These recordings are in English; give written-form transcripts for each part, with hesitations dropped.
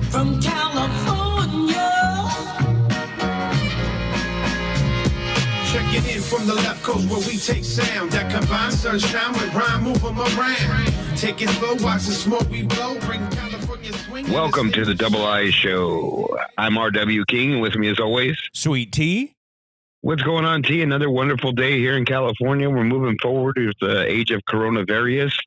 from California. Checking in from the left coast where we take sound that combines sunshine with rhyme, move 'em around. Take it slow, watch the smoke we blow, bring California swing. Welcome to the Double I Show. I'm R.W. King. With me as always, Sweet Tea. What's going on, T? Another wonderful day here in California. We're moving forward with the age of coronavirus.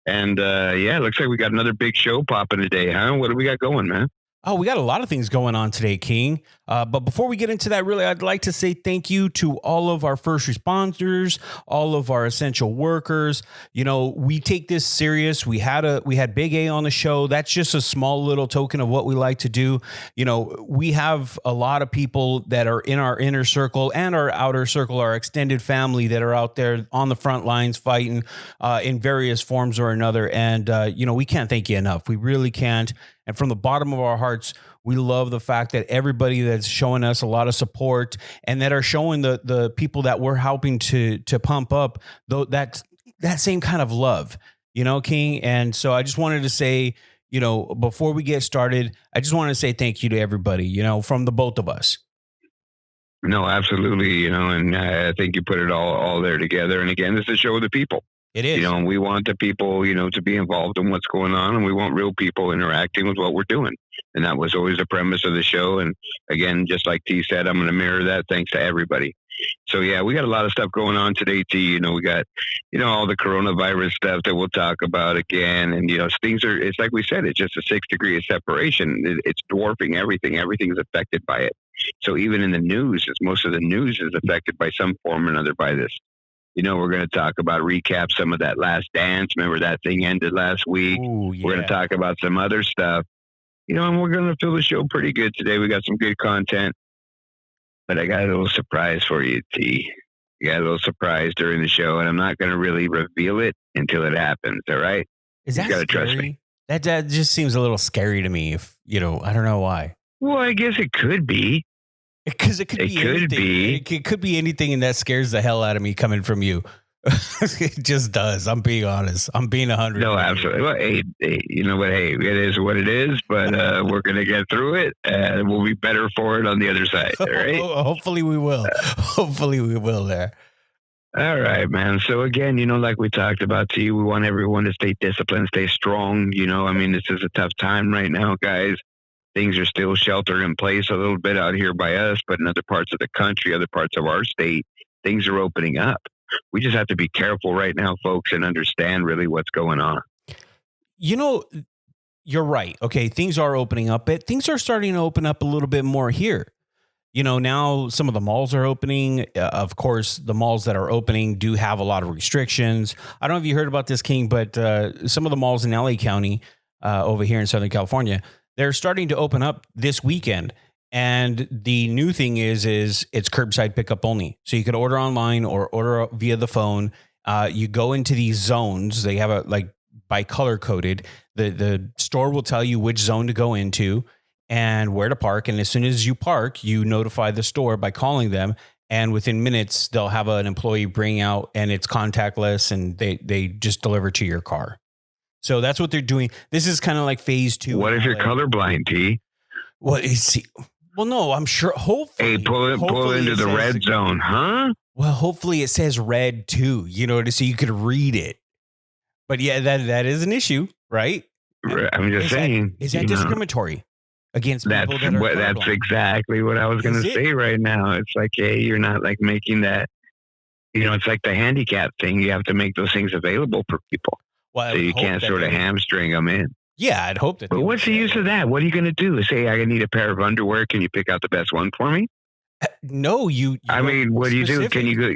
And it looks like we got another big show popping today, huh? What do we got going, man? Oh, we got a lot of things going on today, King. But before we get into that, really, I'd like to say thank you to all of our first responders, all of our essential workers. You know, we take this serious. We had Big A on the show. That's just a small little token of what we like to do. You know, we have a lot of people that are in our inner circle and our outer circle, our extended family that are out there on the front lines fighting in various forms or another. And, we can't thank you enough. We really can't. And from the bottom of our hearts, we love the fact that everybody that's showing us a lot of support and that are showing the people that we're helping to pump up that same kind of love, King. And so I just wanted to say, before we get started, I just want to say thank you to everybody, from the both of us. No, absolutely. And I think you put it all there together. And again, this is a show of the people. It is. And we want the people, to be involved in what's going on, and we want real people interacting with what we're doing. And that was always the premise of the show. And again, just like T said, I'm going to mirror that. Thanks to everybody. So yeah, we got a lot of stuff going on today, T. We got, all the coronavirus stuff that we'll talk about again. And, it's like we said, it's just a 6 degree of separation. It's dwarfing everything. Everything's affected by it. So even in the news, most of the news is affected by some form or another by this. We're going to talk about, recap some of that Last Dance. Remember that thing ended last week. Ooh, yeah. We're going to talk about some other stuff, and we're going to fill the show pretty good today. We got some good content, but I got a little surprise for you, T. I got a little surprise during the show, and I'm not going to really reveal it until it happens. All right. Is that you got to scary? trust me. That just seems a little scary to me. If, I don't know why. Well, I guess it could be. Because it could be anything. It could be anything, and that scares the hell out of me coming from you. It just does. I'm being honest. I'm being 100. No, absolutely. Well, hey, you know what? Hey, it is what it is, but we're going to get through it, and we'll be better for it on the other side. All right? Hopefully we will. Hopefully we will there. All right, man. So again, like we talked about, T, we want everyone to stay disciplined, stay strong. This is a tough time right now, guys. Things are still sheltered in place a little bit out here by us, but in other parts of the country, other parts of our state, things are opening up. We just have to be careful right now, folks, and understand really what's going on. You're right. Okay, things are opening up, but things are starting to open up a little bit more here. Now some of the malls are opening. Of course, the malls that are opening do have a lot of restrictions. I don't know if you heard about this, King, but some of the malls in LA County over here in Southern California, they're starting to open up this weekend. And the new thing is it's curbside pickup only. So you could order online or order via the phone. You go into these zones. They have by color coded. The store will tell you which zone to go into and where to park. And as soon as you park, you notify the store by calling them. And within minutes, they'll have an employee bring out, and it's contactless, and they just deliver to your car. So that's what they're doing. This is kind of like phase 2. What if you're colorblind, T? Well, no, I'm sure. Hopefully, hey, pull into the red zone, huh? Well, hopefully it says red too. So you could read it. But yeah, that is an issue, right? I'm just saying. Is that discriminatory against people that are colorblind? That's exactly what I was going to say right now. It's like, hey, you're not making that. It's like the handicap thing. You have to make those things available for people. Well, so you can't sort of hamstring them in. Yeah, I'd hope that. But what's the use of that? What are you going to do? Say, I need a pair of underwear. Can you pick out the best one for me? No, you I mean, what do you do? Can you go?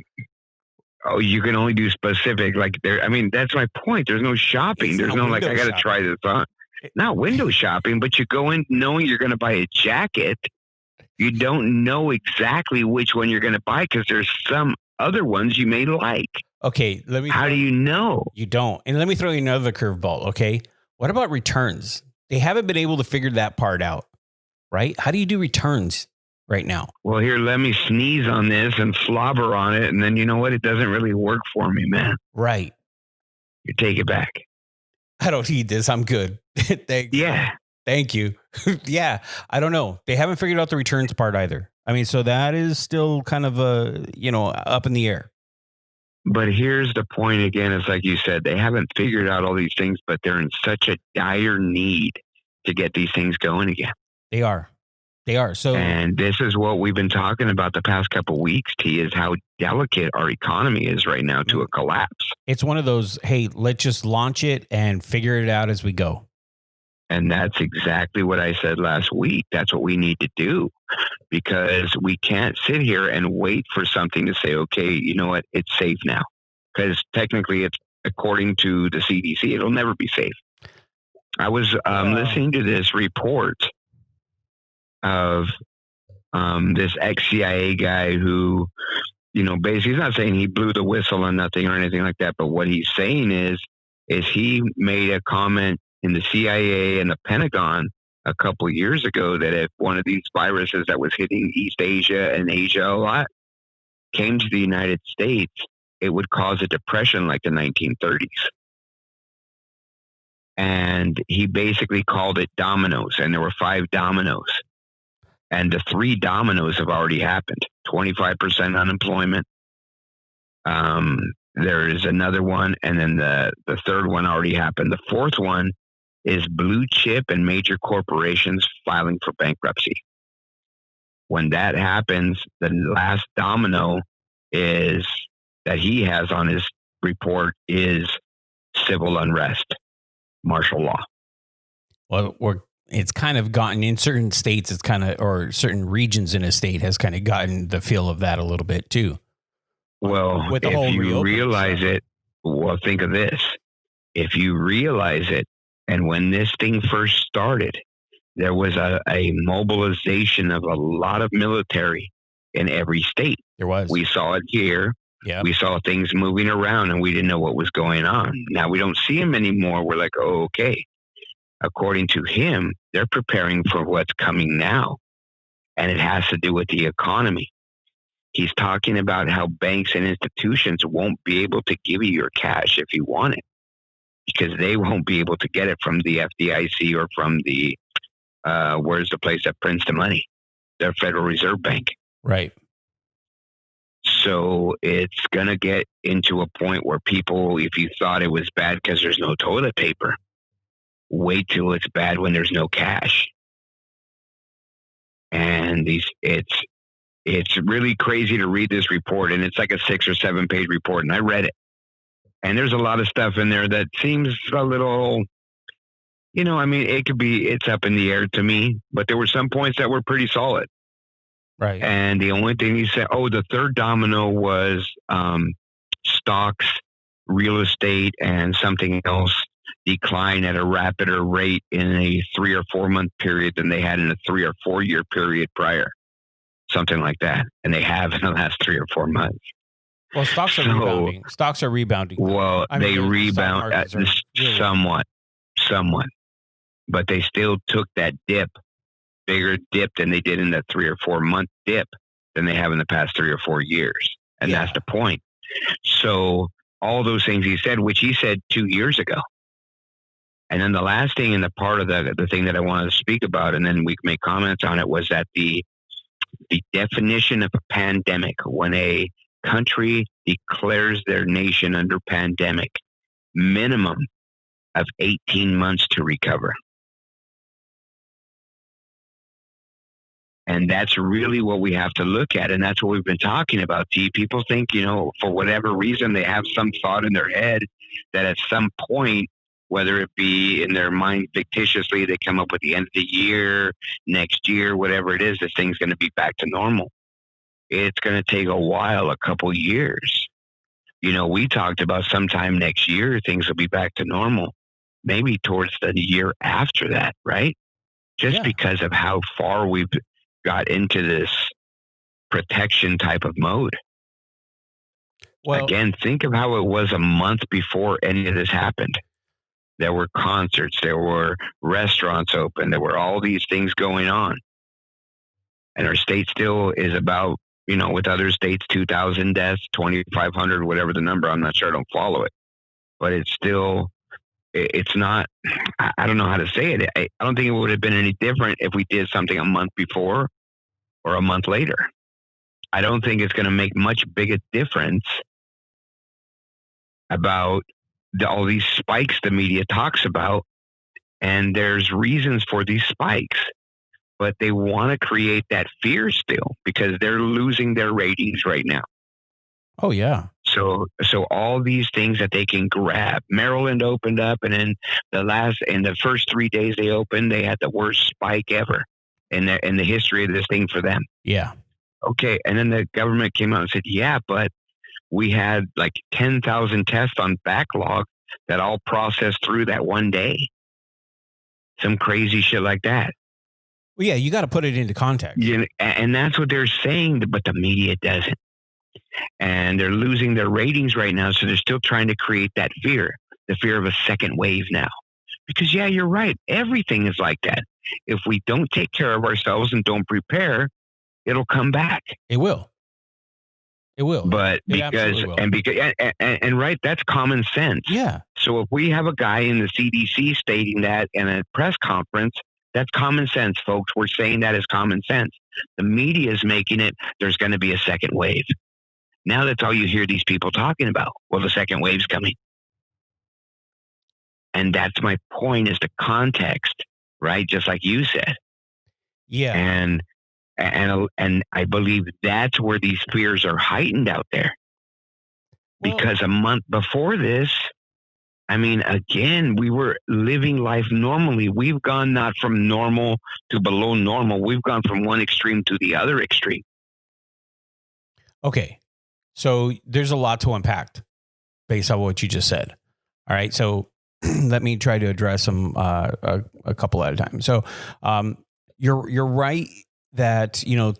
Oh, you can only do specific. That's my point. There's no shopping. There's no I got to try this on. Not window shopping, but you go in knowing you're going to buy a jacket. You don't know exactly which one you're going to buy because there's some other ones you may like. Okay, how do you know? You don't. And let me throw you another curveball, okay? What about returns? They haven't been able to figure that part out, right? How do you do returns right now? Well, here, let me sneeze on this and slobber on it, and then you know what? It doesn't really work for me, man. Right. You take it back. I don't need this. I'm good. Thanks. Yeah. Thank you. Yeah, I don't know. They haven't figured out the returns part either. I mean, so that is still kind of up in the air. But here's the point again. It's like you said, they haven't figured out all these things, but they're in such a dire need to get these things going again. They are. So, and this is what we've been talking about the past couple of weeks, T, is how delicate our economy is right now to a collapse. It's one of those, hey, let's just launch it and figure it out as we go. And that's exactly what I said last week. That's what we need to do, because we can't sit here and wait for something to say, okay, you know what, it's safe now. Because technically, it's according to the CDC, it'll never be safe. I was listening to this report of this ex-CIA guy who, basically he's not saying he blew the whistle on nothing or anything like that, but what he's saying is he made a comment in the CIA and the Pentagon a couple of years ago that if one of these viruses that was hitting East Asia and Asia a lot came to the United States, it would cause a depression like the 1930s. And he basically called it dominoes, and there were 5 dominoes. And the 3 dominoes have already happened. 25% unemployment. There is another one, and then the third one already happened. The fourth one is blue chip and major corporations filing for bankruptcy. When that happens, the last domino is that he has on his report is civil unrest, martial law. Well, it's kind of gotten in certain states, or certain regions in a state has kind of gotten the feel of that a little bit too. Well, with the if whole you realize it, well, think of this. If you realize it, and when this thing first started, there was a mobilization of a lot of military in every state. There was. We saw it here. Yeah. We saw things moving around, and we didn't know what was going on. Now we don't see them anymore. We're like, oh, okay. According to him, they're preparing for what's coming now, and it has to do with the economy. He's talking about how banks and institutions won't be able to give you your cash if you want it, because they won't be able to get it from the FDIC or from the, where's the place that prints the money? The Federal Reserve Bank. Right. So it's going to get into a point where people, if you thought it was bad because there's no toilet paper, wait till it's bad when there's no cash. And it's really crazy to read this report, and it's like a 6 or 7 page report, and I read it. And there's a lot of stuff in there that seems a little, it's up in the air to me, but there were some points that were pretty solid. Right. And the only thing he said, the third domino was stocks, real estate, and something else decline at a rapider rate in a 3 or 4 month period than they had in a 3 or 4 year period prior. Something like that. And they have in the last 3 or 4 months. Well, stocks are rebounding. Stocks are rebounding. Well, they rebound somewhat, but they still took that bigger dip than they did in that 3 or 4 month dip than they have in the past 3 or 4 years. And that's the point. So all those things he said, which he said 2 years ago. And then the last thing, and the part of the thing that I wanted to speak about, and then we can make comments on it, was that the definition of a pandemic, when a country declares their nation under pandemic, minimum of 18 months to recover. And that's really what we have to look at. And that's what we've been talking about. People think, for whatever reason, they have some thought in their head that at some point, whether it be in their mind fictitiously, they come up with the end of the year, next year, whatever it is, this thing's going to be back to normal. It's going to take a while, a couple years. We talked about sometime next year, things will be back to normal. Maybe towards the year after that, right? Just because of how far we've got into this protection type of mode. Well, again, think of how it was a month before any of this happened. There were concerts, there were restaurants open, there were all these things going on. And our state still is about, with other states, 2,000 deaths, 2,500, whatever the number, I'm not sure, I don't follow it. But it's still it's not, I don't know how to say it. I don't think it would have been any different if we did something a month before or a month later. I don't think it's going to make much bigger difference about all these spikes the media talks about. And there's reasons for these spikes, but they want to create that fear still because they're losing their ratings right now. Oh yeah. So all these things that they can grab. Maryland opened up, and in the first 3 days they opened, they had the worst spike ever in the history of this thing for them. Yeah. Okay, and then the government came out and said, yeah, but we had like 10,000 tests on backlog that all processed through that one day. Some crazy shit like that. Well, yeah, you got to put it into context. Yeah, and that's what they're saying, but the media doesn't. And they're losing their ratings right now, so they're still trying to create that fear, the fear of a second wave now. Because, yeah, you're right. Everything is like that. If we don't take care of ourselves and don't prepare, it'll come back. It will. It will. But will. And right, that's common sense. Yeah. So if we have a guy in the CDC stating that in a press conference, that's common sense, folks. We're saying that is common sense. The media is making it, there's going to be a second wave. Now that's all you hear these people talking about. Well, the second wave's coming. And that's my point, is the context, right? Just like you said. Yeah. And I believe that's where these fears are heightened out there. Because a month before this, I mean, again, we were living life normally. We've gone not from normal to below normal. We've gone from one extreme to the other extreme. Okay. So there's a lot to unpack based on what you just said. All right. So let me try to address them a couple at a time. So you're right that, you know,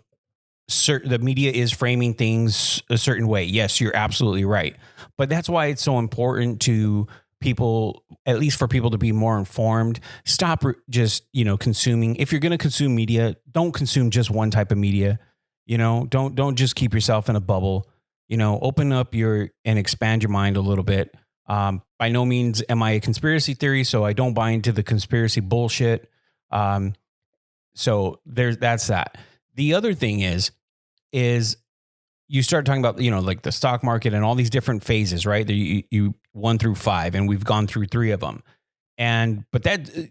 the media is framing things a certain way. Yes, you're absolutely right. But that's why it's so important to people, at least for people to be more informed. Stop just, you know, consuming. If you're going to consume media, don't consume just one type of media. You know, don't just keep yourself in a bubble. You know, open up and expand your mind a little bit. By no means am I a conspiracy theory, so I don't buy into the conspiracy bullshit. So that's that. The other thing is you start talking about, you know, like the stock market and all these different phases, right? You 1 through 5, and we've gone through 3 of them. But a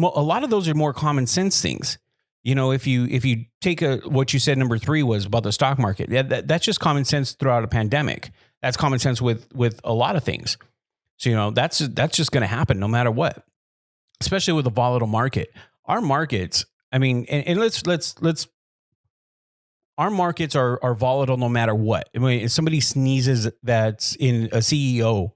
lot of those are more common sense things. You know, if you take what you said, number 3 was about the stock market. Yeah, that's just common sense throughout a pandemic. That's common sense with a lot of things. So, you know, that's just going to happen no matter what, especially with a volatile market. Our markets, I mean, and let's our markets are volatile no matter what. I mean, if somebody sneezes that's in a CEO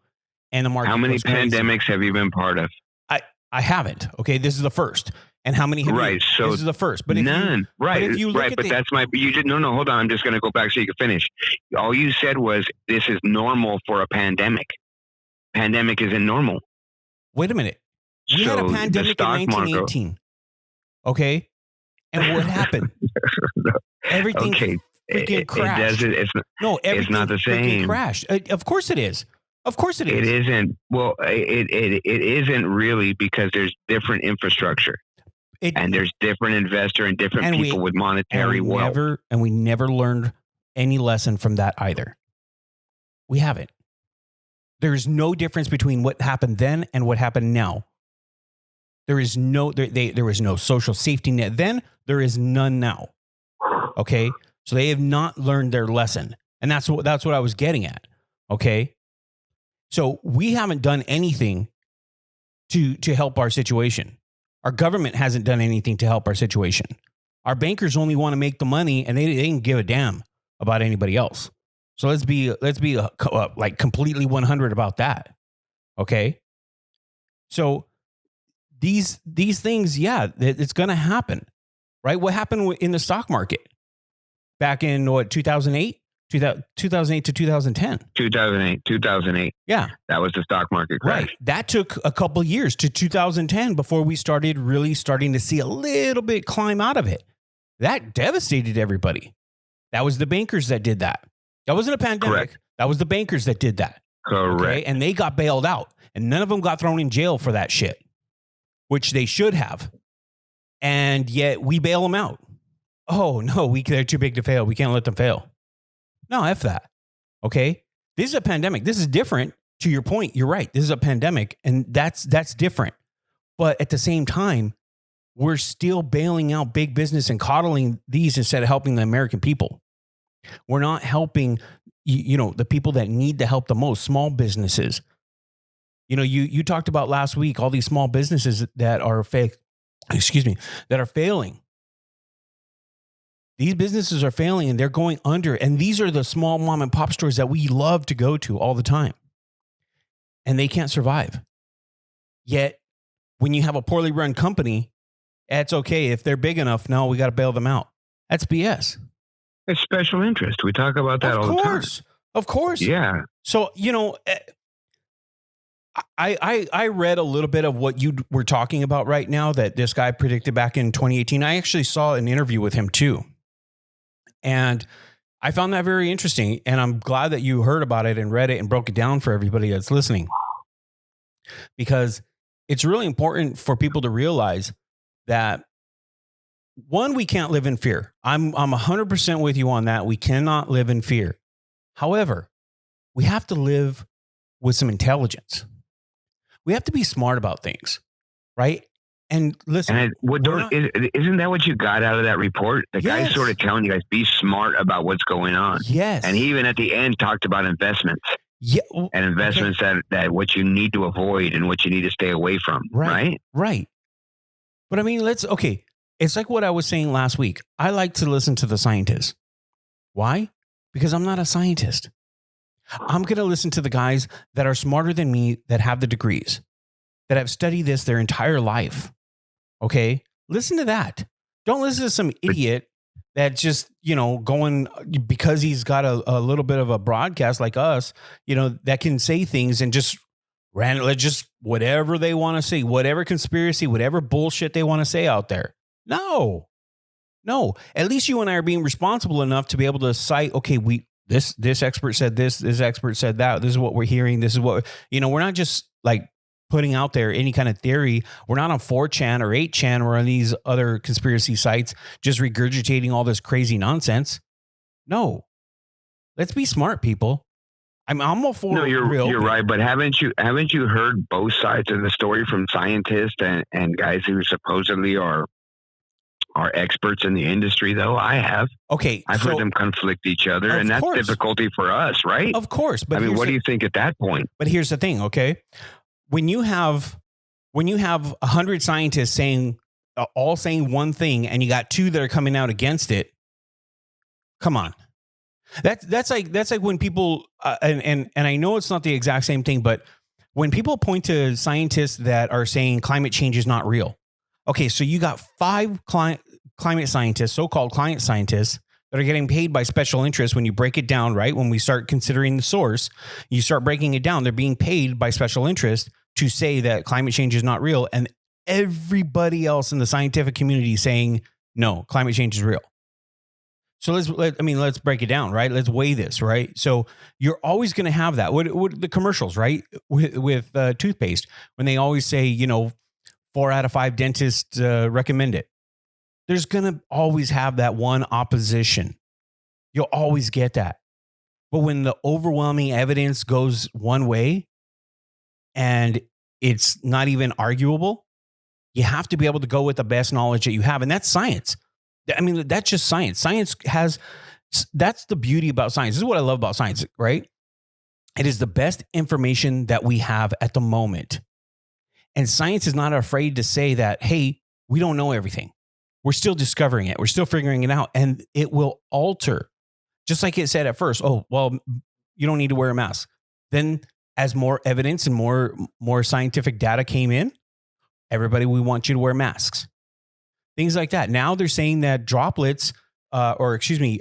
and the market. How many pandemics have you been part of? I haven't. Okay, this is the first. And how many? So this is the first, but none. You did no. Hold on. I'm just going to go back so you can finish. All you said was this is normal for a pandemic. Pandemic isn't normal. Wait a minute. We had a pandemic in 1918. Okay, and what happened? Everything freaking crashed. Everything not the same. Crashed. Of course it is. Of course it is. It isn't. Well, it isn't really, because there's different infrastructure. And there's different investor and different people with monetary wealth. We never learned any lesson from that either. We haven't. There's no difference between what happened then and what happened now. There is no social safety net then. There is none now. Okay, so they have not learned their lesson, and that's what I was getting at. Okay, so we haven't done anything to help our situation. Our government hasn't done anything to help our situation. Our bankers only want to make the money, and they didn't give a damn about anybody else. So let's be like completely 100 about that. Okay. So these things, yeah, it's going to happen, right? What happened in the stock market back in 2008? 2008 to 2010. 2008. Yeah. That was the stock market crash. Right. That took a couple of years to 2010 before we starting to see a little bit climb out of it. That devastated everybody. That was the bankers that did that. That wasn't a pandemic. Correct. That was the bankers that did that. Correct. Okay? And they got bailed out. And none of them got thrown in jail for that shit, which they should have. And yet we bail them out. Oh, no, they're too big to fail. We can't let them fail. No, F that. Okay? This is a pandemic. This is different. To your point, you're right. This is a pandemic, and that's different. But at the same time, we're still bailing out big business and coddling these instead of helping the American people. We're not helping, the people that need the help the most, small businesses. You talked about last week all these small businesses that are that are failing. These businesses are failing and they're going under. And these are the small mom and pop stores that we love to go to all the time. And they can't survive. Yet, when you have a poorly run company, it's okay. If they're big enough, no, we got to bail them out. That's BS. It's special interest. We talk about that all the time. Of course. Yeah. So, I read a little bit of what you were talking about right now that this guy predicted back in 2018. I actually saw an interview with him too. And I found that very interesting. And I'm glad that you heard about it and read it and broke it down for everybody that's listening. Because it's really important for people to realize that, one, we can't live in fear. I'm 100% with you on that. We cannot live in fear. However, we have to live with some intelligence. We have to be smart about things, right? And listen, isn't that what you got out of that report? The guy's sort of telling you guys, be smart about what's going on. Yes. And he even at the end talked about investments. Yeah. And investments that what you need to avoid and what you need to stay away from. Right. But I mean, it's like what I was saying last week. I like to listen to the scientists. Why? Because I'm not a scientist. I'm going to listen to the guys that are smarter than me, that have the degrees, that have studied this their entire life. Okay? Listen to that. Don't listen to some idiot that just, going because he's got a little bit of a broadcast like us, that can say things and just randomly, just whatever they want to say, whatever conspiracy, whatever bullshit they want to say out there. No. At least you and I are being responsible enough to be able to cite, okay, this expert said this expert said that. This is what we're hearing. This is what, we're not just like putting out there any kind of theory. We're not on 4chan or 8chan or on these other conspiracy sites just regurgitating all this crazy nonsense. No. Let's be smart, people. I'm all for No, you're right, but haven't you heard both sides of the story from scientists and guys who supposedly are experts in the industry, though? I have. Okay. I've heard them conflict each other, and that's difficulty for us, right? Of course. But what do you think at that point? But here's the thing, okay? When you have 100 scientists all saying one thing, and you got 2 that are coming out against it, come on. That's like when people and I know it's not the exact same thing, but when people point to scientists that are saying climate change is not real. Okay, so you got 5 climate scientists, so-called climate scientists, that are getting paid by special interests. When you break it down, right? When we start considering the source, you start breaking it down. They're being paid by special interest to say that climate change is not real. And everybody else in the scientific community saying, no, climate change is real. So let's break it down, right? Let's weigh this, right? So you're always going to have that. What the commercials, right? With toothpaste, when they always say, 4 out of 5 dentists recommend it. There's going to always have that one opposition. You'll always get that. But when the overwhelming evidence goes one way and it's not even arguable, you have to be able to go with the best knowledge that you have. And that's science. I mean, that's just science. That's the beauty about science. This is what I love about science, right? It is the best information that we have at the moment. And science is not afraid to say that, hey, we don't know everything. We're still discovering it. We're still figuring it out. And it will alter. Just like it said at first, oh, well, you don't need to wear a mask. Then as more evidence and more scientific data came in, everybody, we want you to wear masks. Things like that. Now they're saying that droplets, touching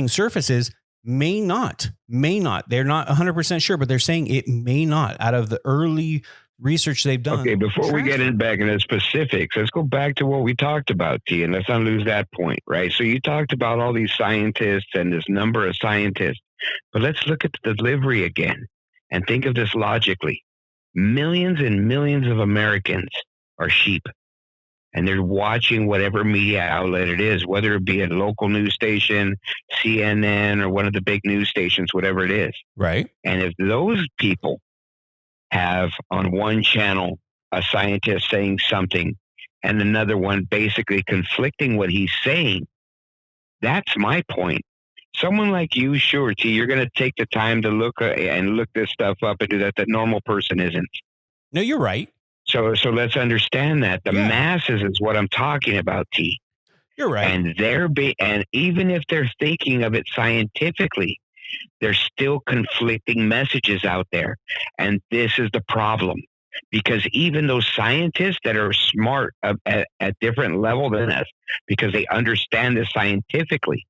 surfaces may not. They're not 100% sure, but they're saying it may not out of the early research they've done. Okay, before we get back into specifics, let's go back to what we talked about, T, and let's not lose that point, right? So you talked about all these scientists and this number of scientists, but let's look at the delivery again. And think of this logically. Millions and millions of Americans are sheep. And they're watching whatever media outlet it is, whether it be a local news station, CNN, or one of the big news stations, whatever it is. Right. And if those people have on one channel a scientist saying something and another one basically conflicting what he's saying, that's my point. Someone like you, sure, T, you're going to take the time to look this stuff up and do that. The normal person isn't. No, you're right. So let's understand that the masses is what I'm talking about, T. You're right. And even if they're thinking of it scientifically, there's still conflicting messages out there. And this is the problem, because even those scientists that are smart at different level than us, because they understand this scientifically,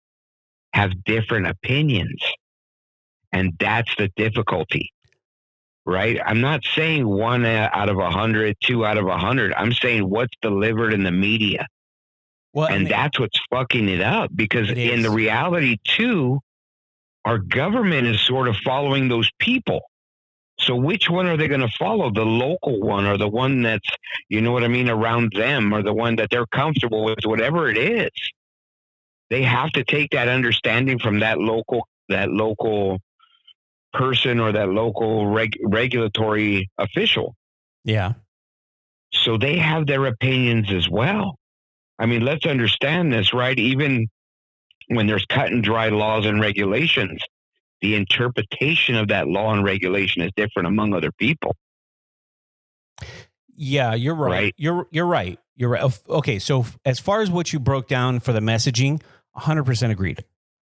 have different opinions. And that's the difficulty. Right? I'm not saying 1 out of 100, 2 out of 100. I'm saying what's delivered in the media. Well, and that's what's fucking it up, because in the reality too, our government is sort of following those people. So which one are they going to follow? The local one, or the one that's, you know what I mean, around them, or the one that they're comfortable with, whatever it is. They have to take that understanding from that local person or that local regulatory official. Yeah. So they have their opinions as well. I mean, let's understand this, right? Even when there's cut and dry laws and regulations, the interpretation of that law and regulation is different among other people. Yeah, you're right. You're right. You're right. Okay, so as far as what you broke down for the messaging, 100% agreed.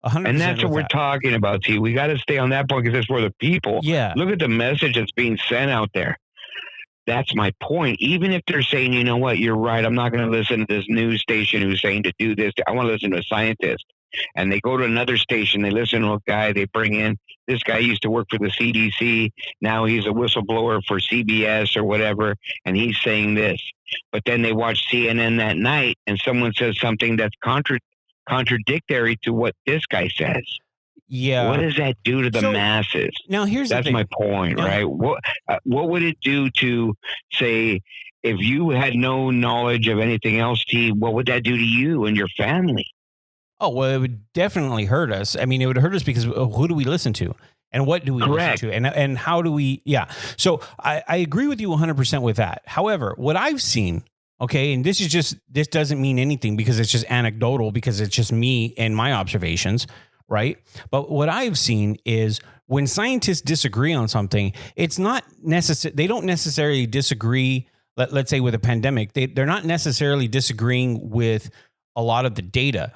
100% and that's what we're talking about, T. We got to stay on that point, because that's where the people. Yeah. Look at the message that's being sent out there. That's my point. Even if they're saying, you know what, you're right, I'm not going to listen to this news station who's saying to do this. I want to listen to a scientist. And they go to another station, they listen to a guy, they bring in, this guy used to work for the CDC, now he's a whistleblower for CBS or whatever, and he's saying this. But then they watch CNN that night, and someone says something that's contradictory to what this guy says. Yeah. What does that do to the masses? Now, that's my point, right? What would it do to, say, if you had no knowledge of anything else, T, what would that do to you and your family? Oh, well, it would definitely hurt us. I mean, it would hurt us because who do we listen to? And what do we listen to? And how do we, So I agree with you 100% with that. However, what I've seen, okay, and this doesn't mean anything because it's just anecdotal, because it's just me and my observations, right? But what I've seen is when scientists disagree on something, it's not necessary. They don't necessarily disagree, let's say with a pandemic, they're not necessarily disagreeing with a lot of the data.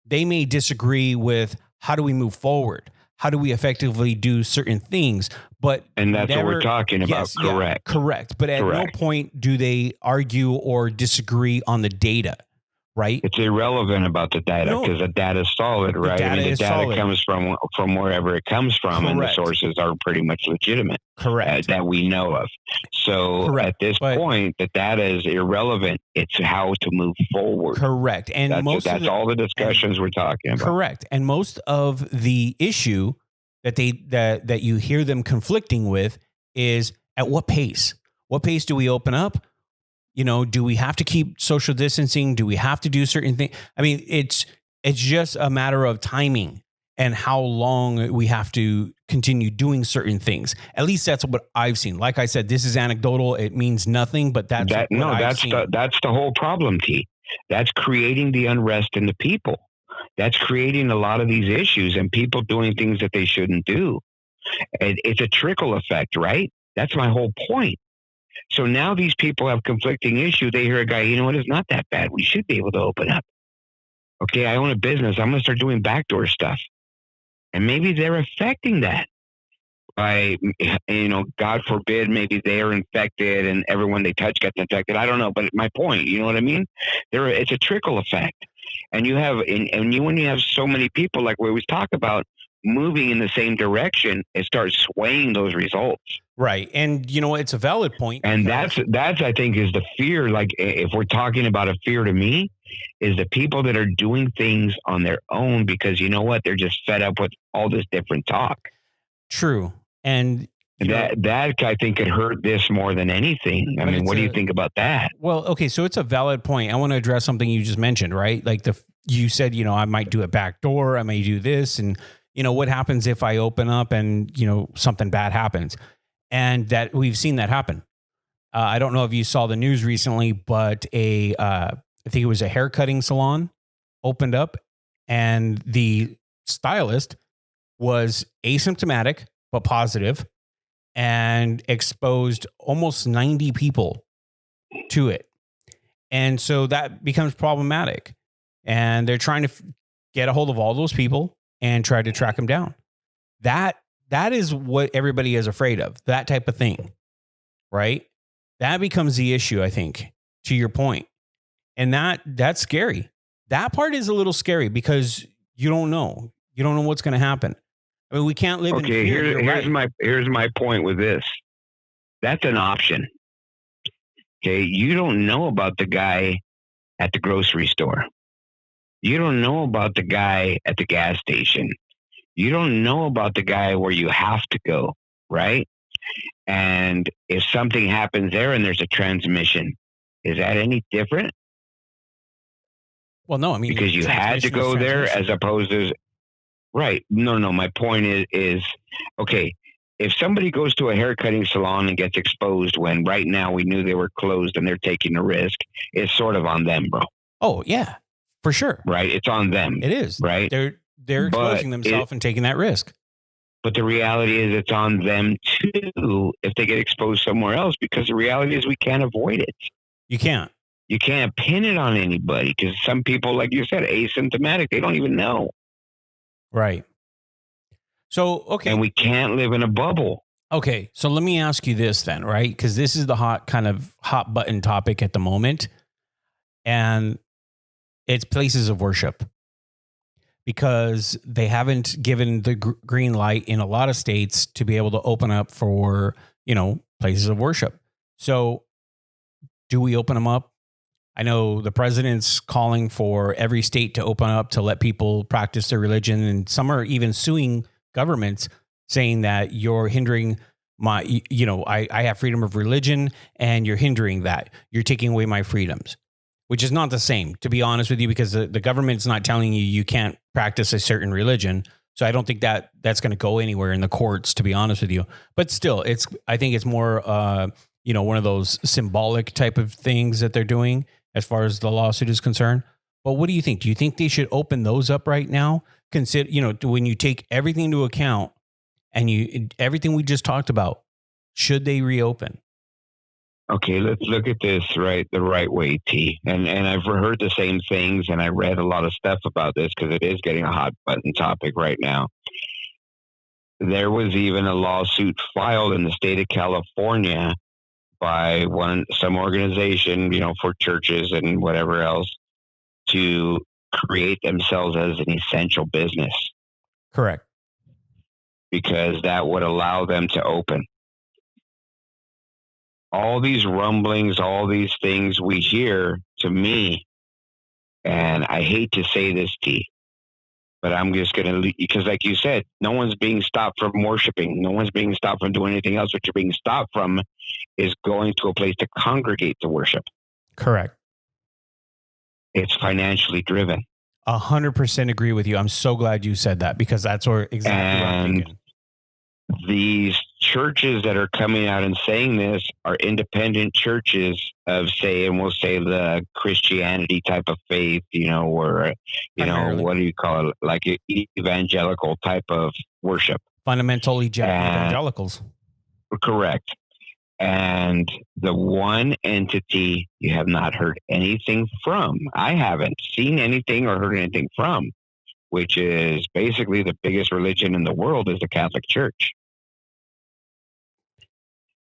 They may disagree with how do we move forward? How do we effectively do certain things? And that's what we're talking about. Yes, correct. Yeah, correct. But at no point do they argue or disagree on the data, right? It's irrelevant about the data, because the data is solid, right? The data comes from wherever it comes from, and the sources are pretty much legitimate. Correct. That we know of. So at this point, the data is irrelevant. It's how to move forward. Correct. And that's all the discussions we're talking about. Correct. And most of the issue that you hear them conflicting with is at what pace? What pace do we open up? You know, do we have to keep social distancing? Do we have to do certain things? I mean, it's just a matter of timing and how long we have to continue doing certain things. At least that's what I've seen. Like I said, this is anecdotal. It means nothing, but that's the whole problem, T. That's creating the unrest in the people. That's creating a lot of these issues and people doing things that they shouldn't do. And it's a trickle effect, right? That's my whole point. So now these people have conflicting issues. They hear a guy, you know what, it's not that bad. We should be able to open up. Okay, I own a business. I'm going to start doing backdoor stuff. And maybe they're affecting that by, God forbid, maybe they are infected and everyone they touch gets infected. I don't know. But my point, you know what I mean? It's a trickle effect. And when you have so many people, like we always talk about, moving in the same direction, it starts swaying those results. Right. And, it's a valid point. And that's I think, is the fear. Like, if we're talking about a fear to me, is the people that are doing things on their own because, you know what, they're just fed up with all this different talk. True. And That I think could hurt this more than anything. I mean, what do you think about that? Well, okay, so it's a valid point. I want to address something you just mentioned, right? Like you said, I might do a back door, I may do this, and what happens if I open up and something bad happens, and that we've seen that happen. I don't know if you saw the news recently, but I think it was a haircutting salon opened up, and the stylist was asymptomatic but positive, and exposed almost 90 people to it. And so that becomes problematic. And they're trying to get a hold of all those people and try to track them down. That is what everybody is afraid of, that type of thing, right? That becomes the issue, I think, to your point. And that's scary. That part is a little scary because you don't know. You don't know what's going to happen. I mean, we can't live in fear. Here's my point with this. That's an option. Okay, you don't know about the guy at the grocery store. You don't know about the guy at the gas station. You don't know about the guy where you have to go, right? And if something happens there and there's a transmission, is that any different? Well, no, I mean, because you had to go there as opposed to. Right. No. My point is, okay, if somebody goes to a haircutting salon and gets exposed when right now we knew they were closed and they're taking a risk, it's sort of on them, bro. Oh, yeah, for sure. Right. It's on them. It is. Right. They're exposing themselves and taking that risk. But the reality is it's on them too if they get exposed somewhere else, because the reality is we can't avoid it. You can't. You can't pin it on anybody because some people, like you said, asymptomatic, they don't even know. Right. So, okay. And we can't live in a bubble. Okay. So let me ask you this then, right? Because this is the hot button topic at the moment. And it's places of worship. Because they haven't given the green light in a lot of states to be able to open up for, places of worship. So do we open them up? I know the president's calling for every state to open up to let people practice their religion. And some are even suing governments saying that you're hindering my, I have freedom of religion and you're hindering that. You're taking away my freedoms, which is not the same, to be honest with you, because the government's not telling you can't practice a certain religion. So I don't think that's going to go anywhere in the courts, to be honest with you. But still, I think it's more, one of those symbolic type of things that they're doing as far as the lawsuit is concerned. But what do you think? Do you think they should open those up right now? Consider, when you take everything into account and everything we just talked about, should they reopen? Okay, let's look at this the right way, T. And I've heard the same things, and I read a lot of stuff about this because it is getting a hot button topic right now. There was even a lawsuit filed in the state of California by some organization, for churches and whatever else, to create themselves as an essential business. Correct. Because that would allow them to open. All these rumblings, all these things we hear, to me, and I hate to say this, T, but I'm just going to, because like you said, no one's being stopped from worshiping. No one's being stopped from doing anything else. What you're being stopped from is going to a place to congregate to worship. Correct. It's financially driven. 100% agree with you. I'm so glad you said that, because that's exactly what I'm thinking. These churches that are coming out and saying this are independent churches of, we'll say the Christianity type of faith, or, what do you call it? Like evangelical type of worship. Fundamental evangelicals. Correct. And the one entity you have not heard anything from, I haven't seen anything or heard anything from, which is basically the biggest religion in the world, is the Catholic Church.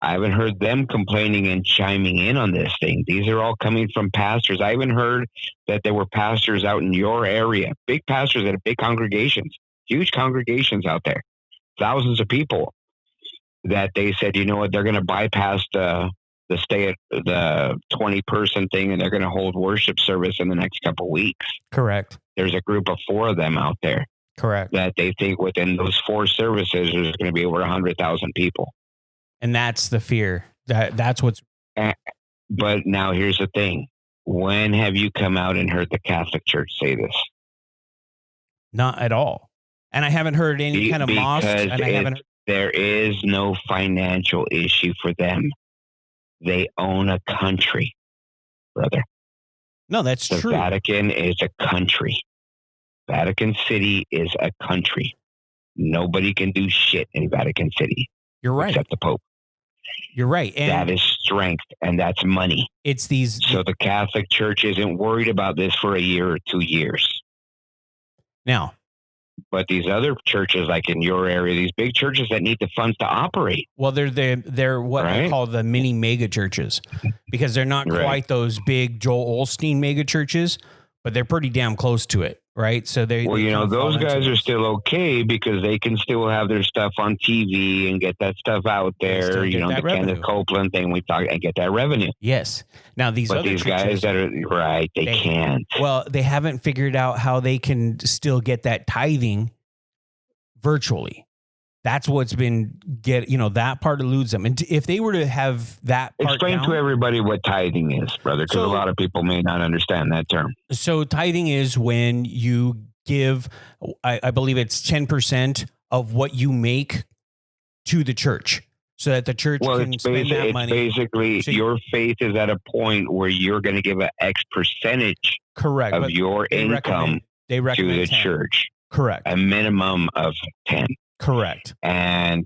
I haven't heard them complaining and chiming in on this thing. These are all coming from pastors. I even heard that there were pastors out in your area, big pastors that have big congregations, huge congregations out there, thousands of people, that they said, you know what, they're going to bypass the 20-person thing, and they're going to hold worship service in the next couple of weeks. Correct. There's a group of 4 of them out there. Correct. That they think within those 4 services, there's going to be over 100,000 people. And that's the fear. That's what's But now here's the thing. When have you come out and heard the Catholic Church say this? not at all. And I haven't heard any kind of mosques. And I haven't. There is no financial issue for them. They own a country, brother. No, that's The true. Vatican is a country. Vatican City is a country. Nobody can do shit in Vatican City. You're right. Except the Pope. You're right. And that is strength, and that's money. It's these. So the Catholic Church isn't worried about this for a year or 2 years. Now. But these other churches, like in your area, these big churches that need the funds to operate. Well, they're what I call the mini mega churches, because they're not quite those big Joel Osteen mega churches, but they're pretty damn close to it, right? So those guys are still okay because they can still have their stuff on TV and get that stuff out there. You know, the Kenneth Copeland thing we talked and get that revenue. Yes. Now these churches, guys that are they can't. Well, they haven't figured out how they can still get that tithing virtually. That's what's been that part eludes them. And if they were to have that part explain to everybody what tithing is, brother, because a lot of people may not understand that term. So tithing is when you give, I believe it's 10% of what you make to the church, so that the church can spend that money. Basically, your faith is at a point where you're going to give an X percentage of your income to the 10. Church. Correct. A minimum of 10. Correct. And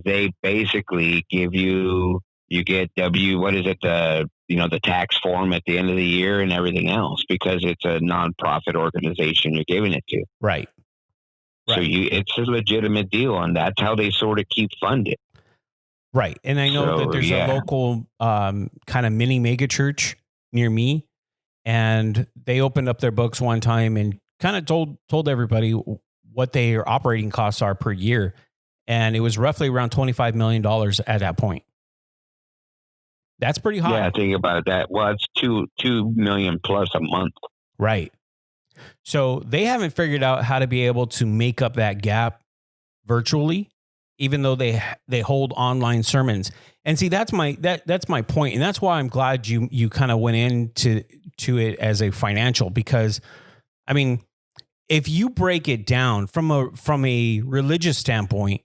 they basically give you get the tax form at the end of the year and everything else, because it's a nonprofit organization you're giving it to. Right. So it's a legitimate deal, and that's how they sort of keep funded. Right. And I know that there's a local kind of mini mega church near me, and they opened up their books one time and kind of told everybody what their operating costs are per year. And it was roughly around $25 million at that point. That's pretty high. Yeah, think about that. Well, it's $2 million plus a month. Right. So they haven't figured out how to be able to make up that gap virtually, even though they hold online sermons. And see, that's my point. And that's why I'm glad you kind of went into it as a financial, because I mean, if you break it down from a religious standpoint,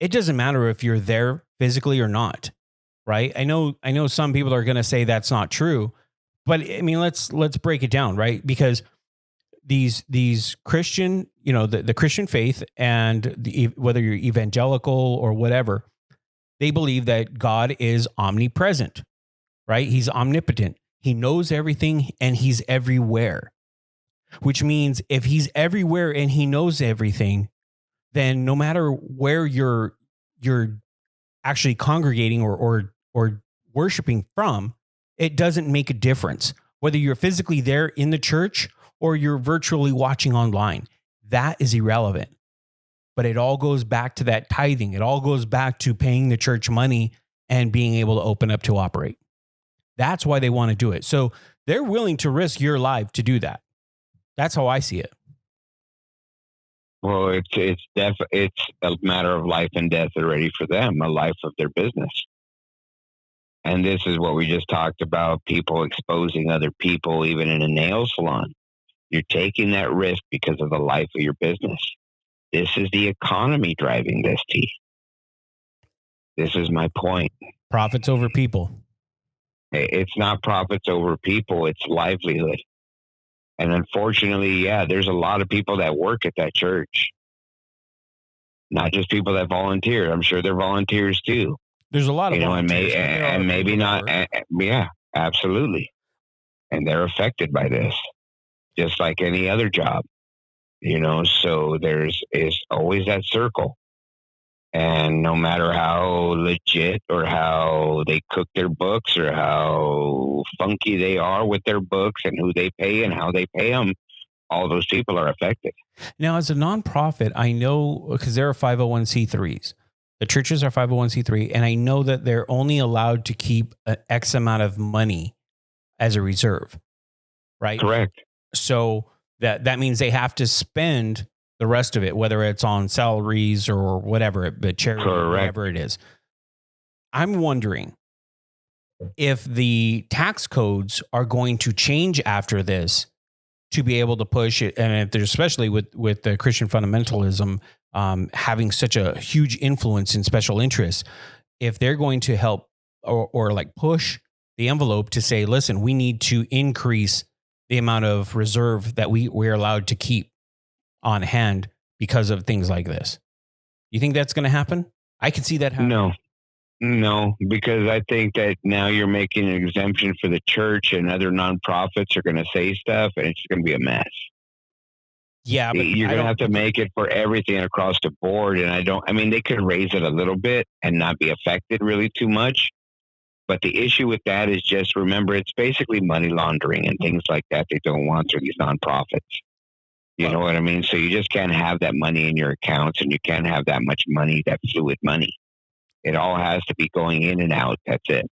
it doesn't matter if you're there physically or not, right? I know some people are going to say that's not true, but I mean, let's break it down, right? Because these Christian, the Christian faith, and whether you're evangelical or whatever, they believe that God is omnipresent, right? He's omnipotent. He knows everything and he's everywhere. Which means if he's everywhere and he knows everything, then no matter where you're actually congregating or worshiping from, it doesn't make a difference. Whether you're physically there in the church or you're virtually watching online, that is irrelevant. But it all goes back to that tithing. It all goes back to paying the church money and being able to open up to operate. That's why they want to do it. So they're willing to risk your life to do that. That's how I see it. Well, it's a matter of life and death already for them, a life of their business. And this is what we just talked about, people exposing other people, even in a nail salon. You're taking that risk because of the life of your business. This is the economy driving this, T. This is my point. Profits over people. It's not profits over people, it's livelihood. And unfortunately, there's a lot of people that work at that church. Not just people that volunteer. I'm sure they're volunteers too. There's a lot of volunteers. And maybe not. Yeah, absolutely. And they're affected by this, just like any other job. So is always that circle. And no matter how legit or how they cook their books or how funky they are with their books and who they pay and how they pay them, all those people are affected. Now, as a nonprofit, I know, because there are 501c3s. The churches are 501c3, and I know that they're only allowed to keep an X amount of money as a reserve, right? Correct. So that means they have to spend the rest of it, whether it's on salaries or whatever, but charity, whatever it is. I'm wondering if the tax codes are going to change after this to be able to push it, and if there's, especially with the Christian fundamentalism having such a huge influence in special interests, if they're going to help or like push the envelope to say, listen, we need to increase the amount of reserve that we're allowed to keep on hand because of things like this. You think that's going to happen? I can see that happening. No, because I think that now you're making an exemption for the church, and other nonprofits are going to say stuff, and it's going to be a mess. Yeah, but you're going to have to make it for everything across the board. And they could raise it a little bit and not be affected really too much. But the issue with that is, just remember, it's basically money laundering and things like that they don't want through these nonprofits. You know what I mean? So you just can't have that money in your accounts, and you can't have that much money, that fluid money. It all has to be going in and out. That's it.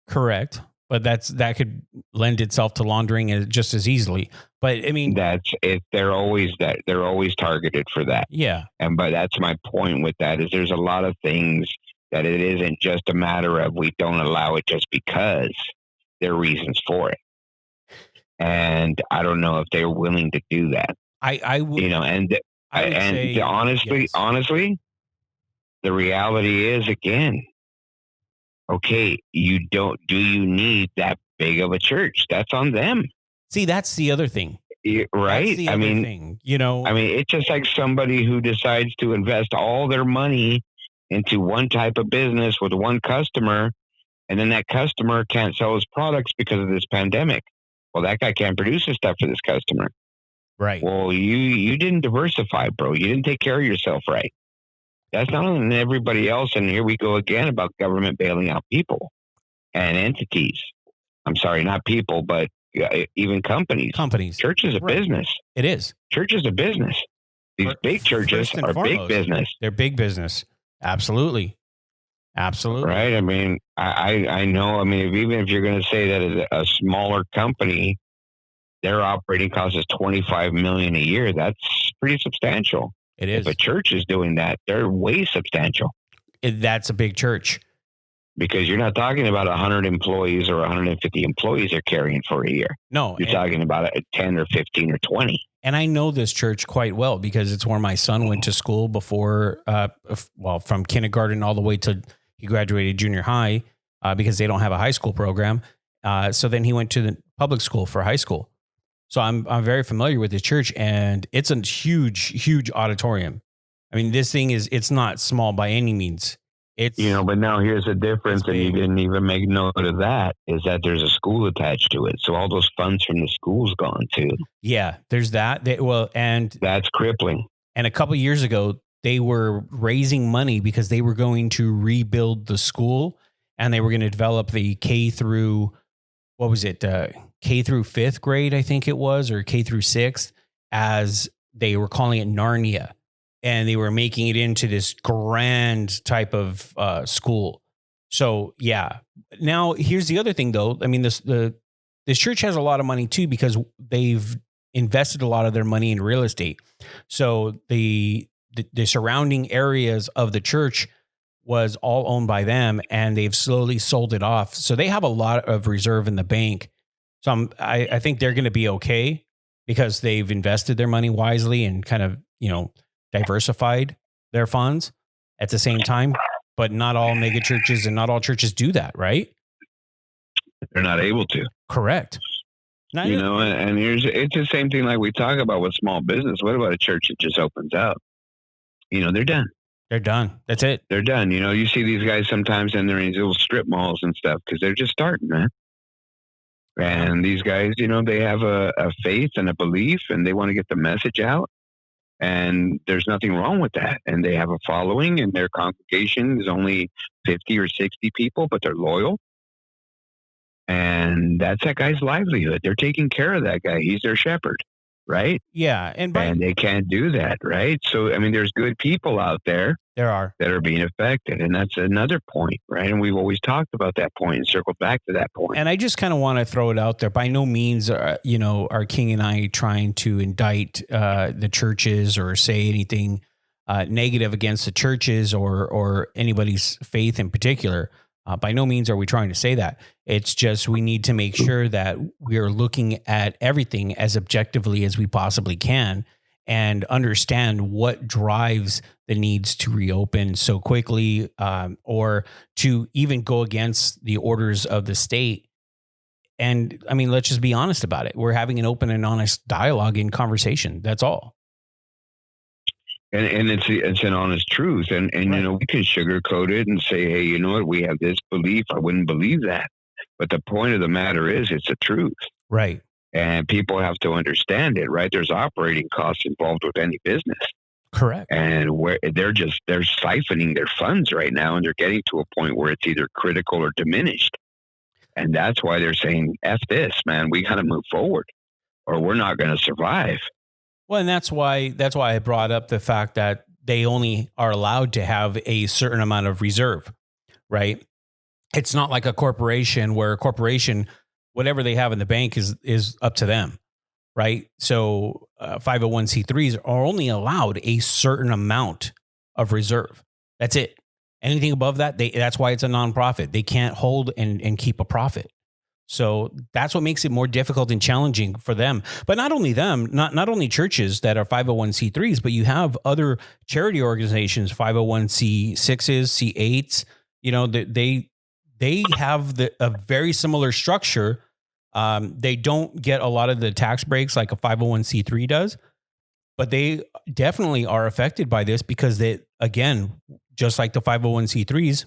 Correct. But that could lend itself to laundering just as easily. But I mean, that's it. They're always targeted for that. Yeah. But that's my point with that, is there's a lot of things that it isn't just a matter of we don't allow it just because there are reasons for it. And I don't know if they're willing to do that. I would, honestly, the reality is, again, okay, do you need that big of a church? That's on them. See, that's the other thing. Right? That's the other thing, it's just like somebody who decides to invest all their money into one type of business with one customer, and then that customer can't sell his products because of this pandemic. Well, that guy can't produce his stuff for this customer. Right. Well, you didn't diversify, bro. You didn't take care of yourself right. That's not on everybody else. And here we go again about government bailing out people and entities. I'm sorry, not people, but even companies. Church is a business. It is. Church is a business. These big churches are big business. They're big business. Absolutely. Absolutely. Right. I know. Even if you're going to say that a smaller company, their operating cost is $25 million a year, that's pretty substantial. It is. If a church is doing that, they're way substantial. That's a big church. Because you're not talking about 100 employees or 150 employees they're carrying for a year. No. You're talking about 10 or 15 or 20. And I know this church quite well because it's where my son went to school before, from kindergarten all the way to he graduated junior high because they don't have a high school program. So then he went to the public school for high school. So I'm very familiar with this church, and it's a huge, huge auditorium. This thing it's not small by any means. It's, but now here's the difference, and you didn't even make note of that, is that there's a school attached to it. So all those funds from the school's gone too. Yeah, there's that. And that's crippling. And a couple of years ago, they were raising money because they were going to rebuild the school, and they were going to develop the K through, K through fifth grade, I think it was, or K through sixth, as they were calling it Narnia. And they were making it into this grand type of school. So, yeah. Now, here's the other thing, though. This church has a lot of money, too, because they've invested a lot of their money in real estate. So the surrounding areas of the church was all owned by them, and they've slowly sold it off. So they have a lot of reserve in the bank. So I think they're going to be okay because they've invested their money wisely and kind of, diversified their funds at the same time. But not all mega churches and not all churches do that, right? They're not able to. Correct. And it's the same thing like we talk about with small business. What about a church that just opens up? They're done. They're done. That's it. They're done. You see these guys sometimes and they're in these little strip malls and stuff because they're just starting, man. And these guys, they have a faith and a belief, and they want to get the message out. And there's nothing wrong with that. And they have a following, and their congregation is only 50 or 60 people, but they're loyal. And that's that guy's livelihood. They're taking care of that guy. He's their shepherd, right? Yeah. And they can't do that, right? So, there's good people out there. There are. That are being affected. And that's another point, right? And we've always talked about that point and circled back to that point. And I just kind of want to throw it out there. By no means, are King and I trying to indict the churches or say anything negative against the churches or anybody's faith in particular. By no means are we trying to say that. It's just we need to make sure that we are looking at everything as objectively as we possibly can and understand what drives the needs to reopen so quickly, or to even go against the orders of the state. And I mean, let's just be honest about it. We're having an open and honest dialogue and conversation. That's all. And it's an honest truth. And Right. you know, we can sugarcoat it and say, hey, you know what? We have this belief. I wouldn't believe that. But the point of the matter is it's the truth. Right. And people have to understand it, right? There's operating costs involved with any business. Correct. And where they're siphoning their funds right now, and they're getting to a point where it's either critical or diminished. And that's why they're saying, F this, man, we got to move forward or we're not going to survive. Well, and that's why I brought up the fact that they only are allowed to have a certain amount of reserve, right? It's not like a corporation where a corporation, whatever they have in the bank is up to them, right? So 501c3s are only allowed a certain amount of reserve. That's it. Anything above that, that's why it's a nonprofit. They can't hold and keep a profit. So that's what makes it more difficult and challenging for them. But not only them, not only churches that are 501c3s, but you have other charity organizations, 501c6s, C8s. You know, they have a very similar structure. They don't get a lot of the tax breaks like a 501c3 does, but they definitely are affected by this because they, again, just like the 501c3s,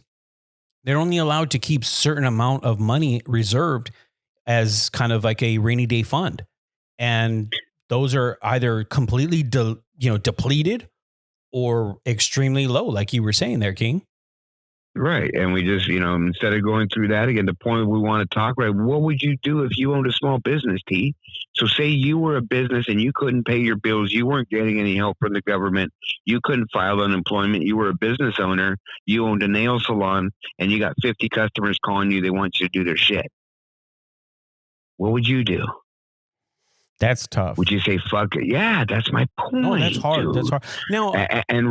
they're only allowed to keep certain amount of money reserved as kind of like a rainy day fund. And those are either completely depleted or extremely low, like you were saying there, King. Right. And we just, you know, instead of going through that again, the point we want to talk about, what would you do if you owned a small business, T? So say you were a business and you couldn't pay your bills. You weren't getting any help from the government. You couldn't file unemployment. You were a business owner. You owned a nail salon and you got 50 customers calling you. They want you to do their shit. What would you do? That's tough. Would you say, fuck it? Yeah, that's my point. No, that's hard. Dude. That's hard. Now, and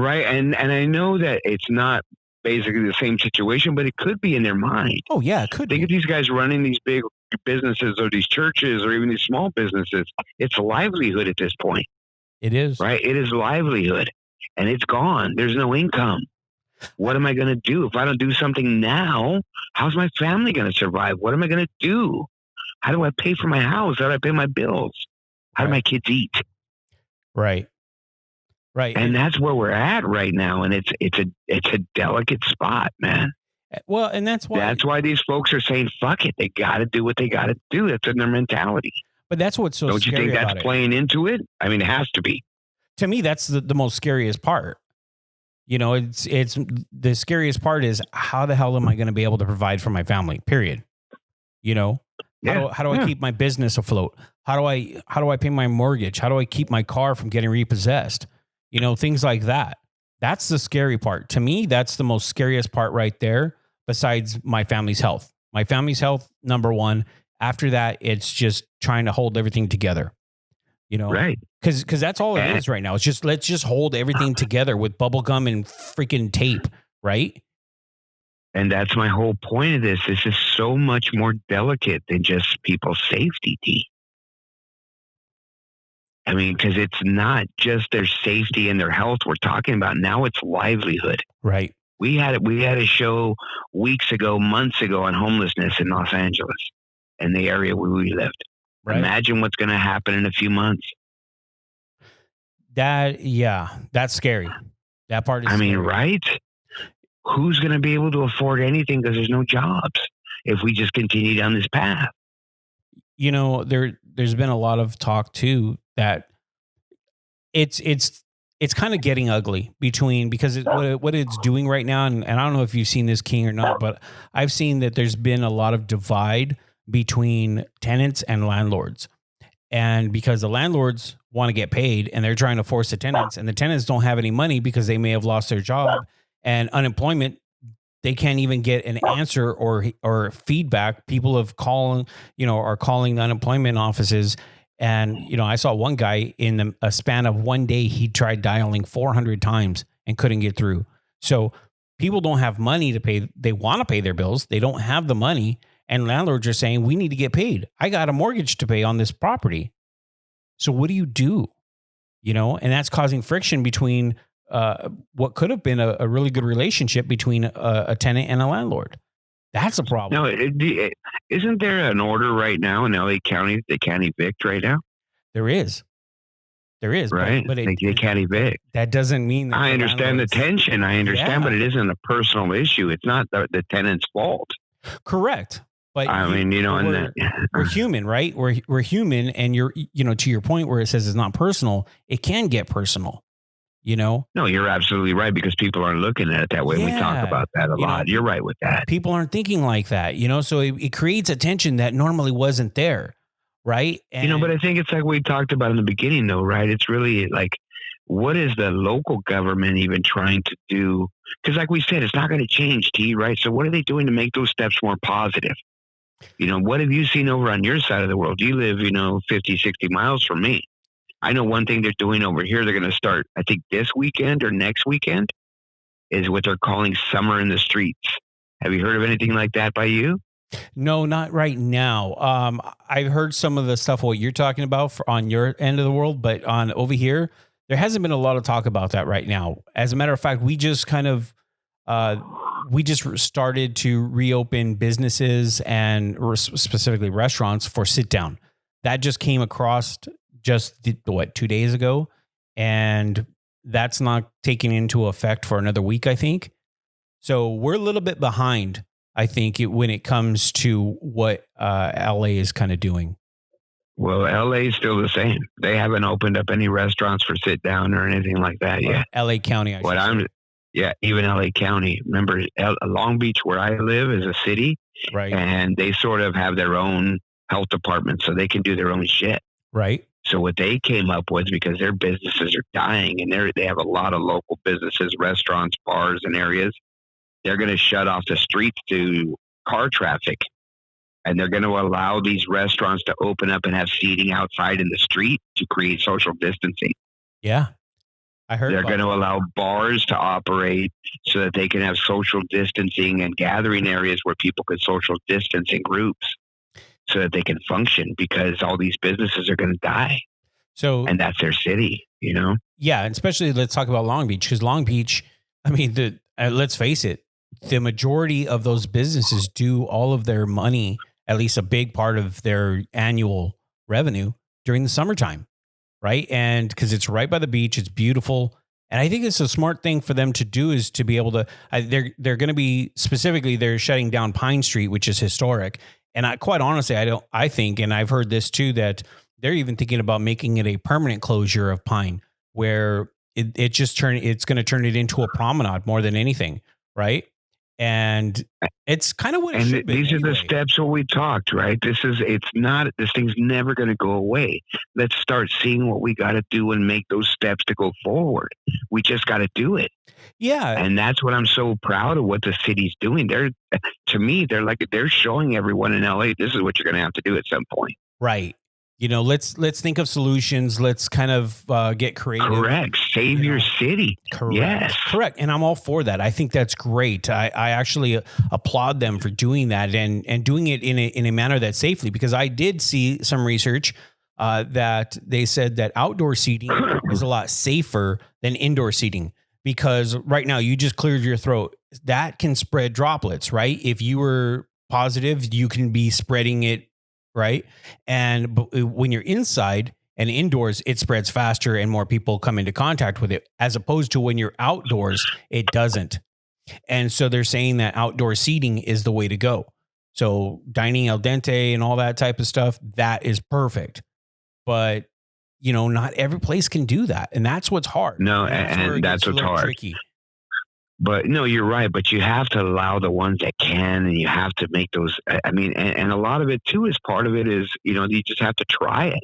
I know that it's not basically the same situation, but it could be in their mind. oh yeah, it could Think be. of these guys running these big businesses or these churches or even these small businesses. It's a livelihood at this point, It is. right? It is livelihood and it's gone. There's no income. What am I going to do? If I don't do something now, how's my family going to survive? What am I going to do? How do I pay for my house? How do I pay my bills? How do my kids eat? Right. Right. And that's where we're at right now. And it's a delicate spot, man. Well, and that's why these folks are saying, fuck it. They got to do what they got to do. That's in their mentality. But that's what's so Don't you scary think about that's it. playing into it? I mean, it has to be. To me, that's the most scariest part. You know, it's the scariest part is how the hell am I going to be able to provide for my family? Period. You know, how do I keep my business afloat? How do I pay my mortgage? How do I keep my car from getting repossessed? You know, things like that. That's the scary part. To me, that's the most scariest part right there, besides my family's health. My family's health, number one. After that, it's just trying to hold everything together. You know, right? Because that's all it is right now. It's just let's just hold everything together with bubble gum and freaking tape, right? And that's my whole point of this. This is so much more delicate than just people's safety, T. I mean, because it's not just their safety and their health we're talking about. Now it's livelihood. Right. We had a show weeks ago, months ago on homelessness in Los Angeles and the area where we lived. Right. Imagine what's going to happen in a few months. That's scary. That part is scary. Right? Who's going to be able to afford anything because there's no jobs if we just continue down this path? You know, there's been a lot of talk too that it's kind of getting ugly because what it's doing right now, and I don't know if you've seen this, King, or not, but I've seen that there's been a lot of divide between tenants and landlords. And because the landlords want to get paid and they're trying to force the tenants, and the tenants don't have any money because they may have lost their job and unemployment, they can't even get an answer or feedback. People have calling the unemployment offices. And, you know, I saw one guy in a span of one day, he tried dialing 400 times and couldn't get through. So People don't have money to pay. They want to pay their bills. They don't have the money. And landlords are saying, we need to get paid. I got a mortgage to pay on this property. So what do you do? You know, and that's causing friction between what could have been a really good relationship between a tenant and a landlord. That's a problem. No, isn't there an order right now in LA County they can't evict right now? There is, right? But they can't evict. That doesn't mean that I understand the tension. I understand, but it isn't a personal issue. It's not the tenant's fault. Correct. But I mean, you know, we're human, right? We're human, and to your point where it says it's not personal, it can get personal. You know? No, you're absolutely right, because people aren't looking at it that way. We talk about that a lot. You're right with that. People aren't thinking like that, you know? So it creates a tension that normally wasn't there, right? And, but I think it's like we talked about in the beginning, though, right? It's really like, what is the local government even trying to do? Because like we said, it's not going to change, right? So what are they doing to make those steps more positive? You know, what have you seen over on your side of the world? You live, 50, 60 miles from me. I know one thing they're doing over here, they're going to start, I think this weekend or next weekend, is what they're calling Summer in the Streets. Have you heard of anything like that by you? No, not right now. I've heard some of the stuff what you're talking about on your end of the world, but on over here, there hasn't been a lot of talk about that right now. As a matter of fact, we just started to reopen businesses and specifically restaurants for sit down. That just came across just 2 days ago, and that's not taking into effect for another week, I think. So we're a little bit behind, I think, when it comes to what LA is kind of doing. Well, LA is still the same. They haven't opened up any restaurants for sit down or anything like that yet. LA County, even LA County. Remember, Long Beach, where I live, is a city, right? And they sort of have their own health department, so they can do their own shit, right? So what they came up with, because their businesses are dying, and they have a lot of local businesses, restaurants, bars, and areas, they're going to shut off the streets to car traffic, and they're going to allow these restaurants to open up and have seating outside in the street to create social distancing. Yeah. I heard they're going to allow bars to operate so that they can have social distancing and gathering areas where people can social distance in groups so that they can function, because all these businesses are going to die. And that's their city, Yeah. And especially let's talk about Long Beach, because Long Beach, I mean, let's face it, the majority of those businesses do all of their money, at least a big part of their annual revenue, during the summertime. Right. And because it's right by the beach, it's beautiful. And I think it's a smart thing for them to do, is to be able to, they're going to be specifically, they're shutting down Pine Street, which is historic. And quite honestly, I think, and I've heard this too, that they're even thinking about making it a permanent closure of Pine, where it's going to turn it into a promenade more than anything. Right. And it's kind of what it should be. These are the steps what we talked, right? This thing's never going to go away. Let's start seeing what we got to do and make those steps to go forward. We just got to do it. Yeah. And that's what I'm so proud of what the city's doing. They're showing everyone in LA, this is what you're going to have to do at some point. Right. Let's think of solutions. Let's kind of get creative. Correct. Save your city. Correct. Yes. Correct. And I'm all for that. I think that's great. I actually applaud them for doing that and doing it in a manner that's safely, because I did see some research that they said that outdoor seating is a lot safer than indoor seating, because right now you just cleared your throat. That can spread droplets, right? If you were positive, you can be spreading it. Right. But when you're inside and indoors, it spreads faster and more people come into contact with it, as opposed to when you're outdoors, it doesn't. And so they're saying that outdoor seating is the way to go. So dining al dente and all that type of stuff, that is perfect. But, not every place can do that. And that's what's hard. No, and that's what's hard. Tricky. But no, you're right. But you have to allow the ones that can, and you have to make those. I mean, and a lot of it too is part of it is, you just have to try it.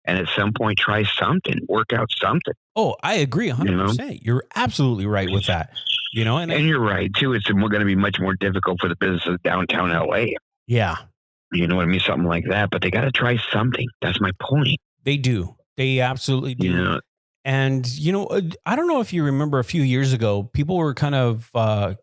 And at some point, try something, work out something. Oh, I agree 100%. You're absolutely right with that. And you're right too. It's going to be much more difficult for the businesses downtown LA. Yeah. You know what I mean? Something like that. But they got to try something. That's my point. They do. They absolutely do. And, I don't know if you remember a few years ago, people were kind of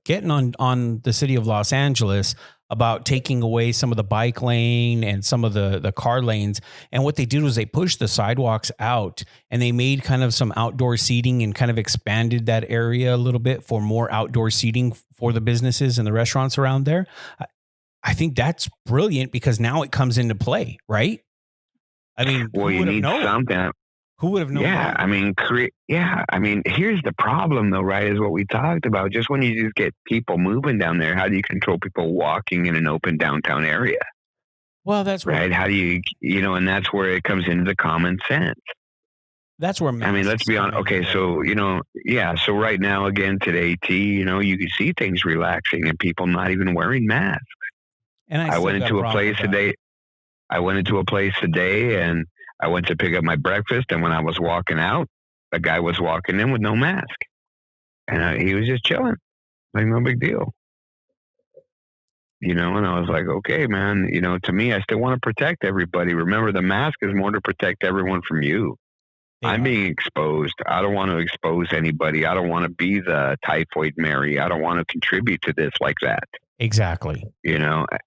getting on the city of Los Angeles about taking away some of the bike lane and some of the car lanes. And what they did was they pushed the sidewalks out and they made kind of some outdoor seating and kind of expanded that area a little bit for more outdoor seating for the businesses and the restaurants around there. I think that's brilliant because now it comes into play, right? I mean, well, you need something. Who would have known? Yeah, that? I mean, here's the problem though, right? Is what we talked about. Just when you just get people moving down there, how do you control people walking in an open downtown area? Well, that's right. How do you, and that's where it comes into the common sense. That's where, I mean, let's be honest. Okay. So, so right now, again, today, you can see things relaxing and people not even wearing masks. And I went into a place today. I went into a place today and I went to pick up my breakfast, and when I was walking out, a guy was walking in with no mask, and he was just chilling, like no big deal, And I was like, okay, man, to me, I still want to protect everybody. Remember, the mask is more to protect everyone from you. Yeah. I'm being exposed. I don't want to expose anybody. I don't want to be the typhoid Mary. I don't want to contribute to this like that. Exactly.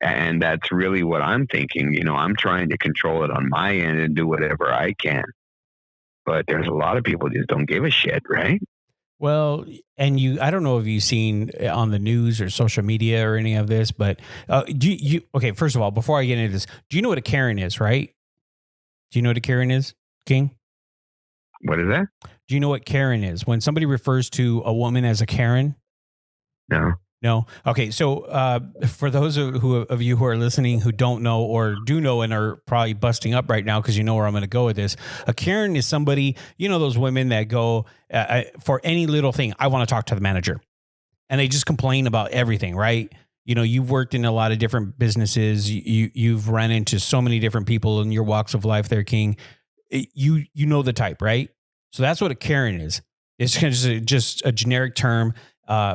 And that's really what I'm thinking. I'm trying to control it on my end and do whatever I can. But there's a lot of people just don't give a shit, right? Well, and I don't know if you've seen on the news or social media or any of this, but okay, first of all, before I get into this, do you know what a Karen is, right? Do you know what a Karen is, King? What is that? Do you know what Karen is? When somebody refers to a woman as a Karen? No. Okay. So for those of you who are listening who don't know or do know and are probably busting up right now because you know where I'm going to go with this, a Karen is somebody, those women that go for any little thing. I want to talk to the manager, and they just complain about everything, right? You've worked in a lot of different businesses. You've run into so many different people in your walks of life there, King. You know the type, right? So that's what a Karen is. It's just a generic term.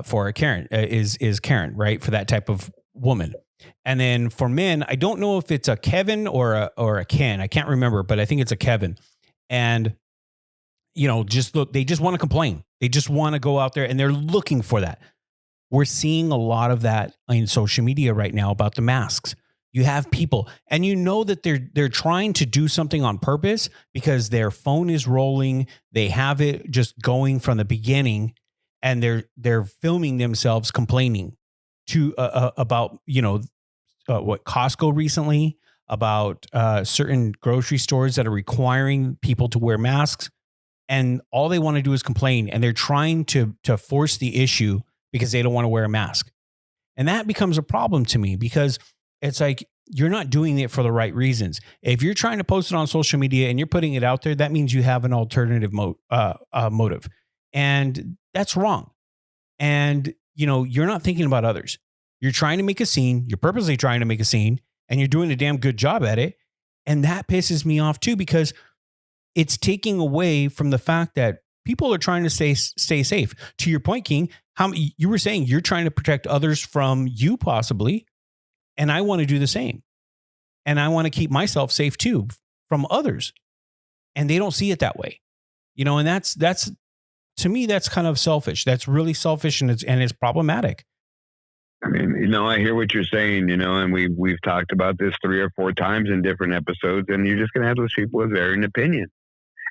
For a Karen is Karen, right? For that type of woman. And then for men, I don't know if it's a Kevin or a Ken. I can't remember, but I think it's a Kevin. And, just look, they just want to complain. They just want to go out there and they're looking for that. We're seeing a lot of that in social media right now about the masks. You have people and that they're trying to do something on purpose because their phone is rolling. They have it just going from the beginning. And they're filming themselves complaining about what Costco recently, about certain grocery stores that are requiring people to wear masks, and all they want to do is complain, and they're trying to force the issue because they don't want to wear a mask, and that becomes a problem to me because it's like you're not doing it for the right reasons. If you're trying to post it on social media and you're putting it out there, that means you have an alternative motive. And that's wrong. And, you're not thinking about others. You're trying to make a scene. You're purposely trying to make a scene and you're doing a damn good job at it. And that pisses me off too, because it's taking away from the fact that people are trying to stay safe. To your point, King, you were saying you're trying to protect others from you possibly. And I want to do the same. And I want to keep myself safe too from others. And they don't see it that way. And that's to me, that's kind of selfish. That's really selfish and it's problematic. I mean, I hear what you're saying, and we've talked about this 3 or 4 times in different episodes, and you're just going to have those people with varying opinion.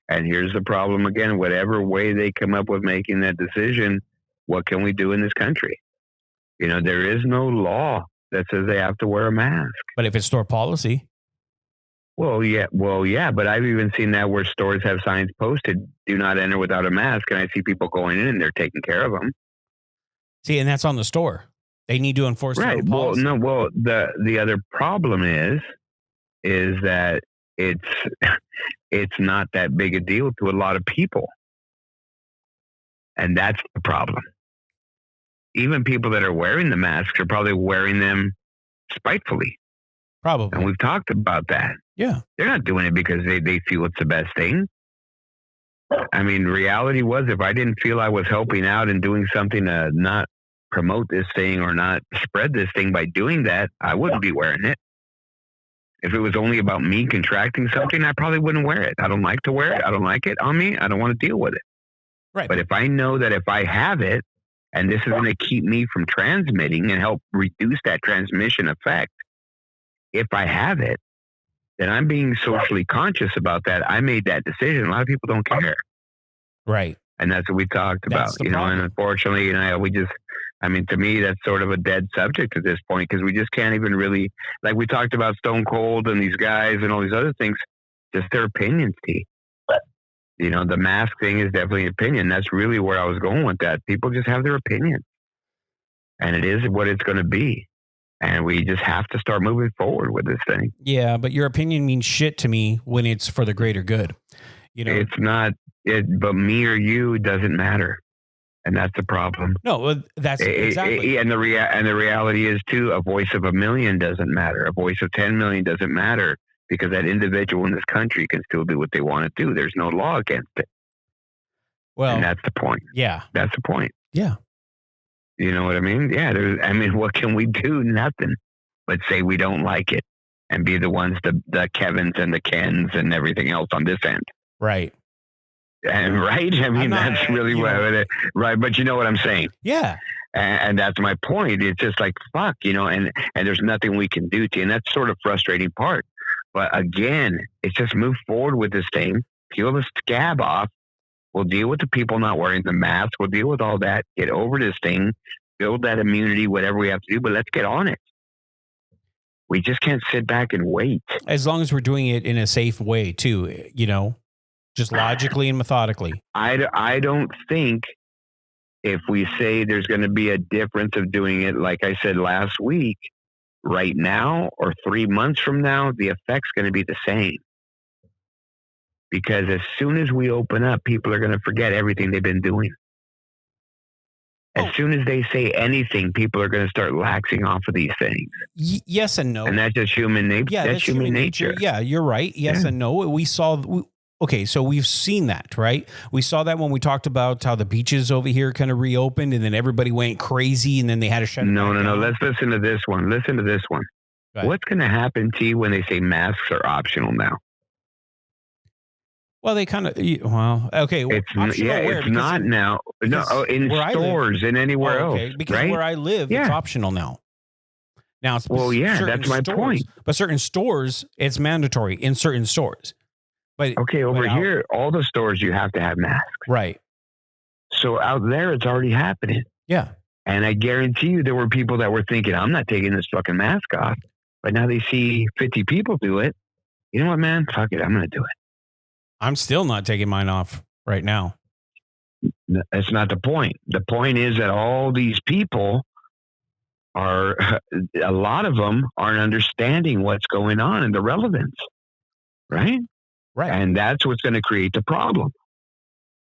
And here's the problem again, whatever way they come up with making that decision, what can we do in this country? There is no law that says they have to wear a mask. But if it's store policy. Well, yeah, but I've even seen that where stores have signs posted, do not enter without a mask, and I see people going in and they're taking care of them. See, and that's on the store. They need to enforce their own policy. Well, the other problem is that it's not that big a deal to a lot of people. And that's the problem. Even people that are wearing the masks are probably wearing them spitefully. Probably. And we've talked about that. Yeah. They're not doing it because they feel it's the best thing. I mean, reality was if I didn't feel I was helping out and doing something to not promote this thing or not spread this thing by doing that, I wouldn't be wearing it. If it was only about me contracting something, I probably wouldn't wear it. I don't like to wear it. I don't like it on me. I don't want to deal with it. Right. But if I know that if I have it, and this is going to keep me from transmitting and help reduce that transmission effect, if I have it, then I'm being socially conscious about that. I made that decision. A lot of people don't care. Right. And that's what we talked about, That's the problem. and unfortunately, to me, that's sort of a dead subject at this point, because we just can't even really, like we talked about Stone Cold and these guys and all these other things, just their opinions, T. The mask thing is definitely an opinion. That's really where I was going with that. People just have their opinion, and it is what it's going to be. And we just have to start moving forward with this thing. Yeah, but your opinion means shit to me when it's for the greater good. It's not, but me or you doesn't matter. And that's the problem. No, that's exactly. And the reality is, too, a voice of 1 million doesn't matter. A voice of 10 million doesn't matter, because that individual in this country can still do what they want to do. There's no law against it. Well, and that's the point. Yeah. That's the point. Yeah. You know what I mean? Yeah. What can we do? Nothing. But say we don't like it and be the ones, the Kevins and the Kens and everything else on this end. Right. And right? That's really right. But you know what I'm saying? Yeah. And that's my point. It's just like, fuck, and there's nothing we can do to you. And that's sort of frustrating part. But again, it's just move forward with this thing, peel the scab off. We'll deal with the people not wearing the mask. We'll deal with all that. Get over this thing, build that immunity, whatever we have to do, but let's get on it. We just can't sit back and wait. As long as we're doing it in a safe way too, just logically and methodically. I don't think if we say there's going to be a difference of doing it, like I said last week, right now or 3 months from now, the effect's going to be the same. Because as soon as we open up, people are going to forget everything they've been doing. As soon as they say anything, people are going to start laxing off of these things. Yes and no. And that's just human nature. Yeah, that's human nature. Yeah, you're right. Yes and no. Okay, so we've seen that, right? We saw that when we talked about how the beaches over here kind of reopened, and then everybody went crazy, and then they had to shut it down. No. Let's listen to this one. Right. What's going to happen, T, when they say masks are optional now? Well, they kind of, okay. It's not now. No, in stores and anywhere else. Because right? where I live, it's optional now. Now, that's my point. But certain stores, it's mandatory in certain stores. But over here, all the stores you have to have masks. Right. So out there, it's already happening. Yeah. And I guarantee you, there were people that were thinking, "I'm not taking this fucking mask off," but now they see 50 people do it. You know what, man? Fuck it, I'm going to do it. I'm still not taking mine off right now. That's not the point. The point is that all these people a lot of them aren't understanding what's going on and the relevance. Right? Right. And that's what's going to create the problem.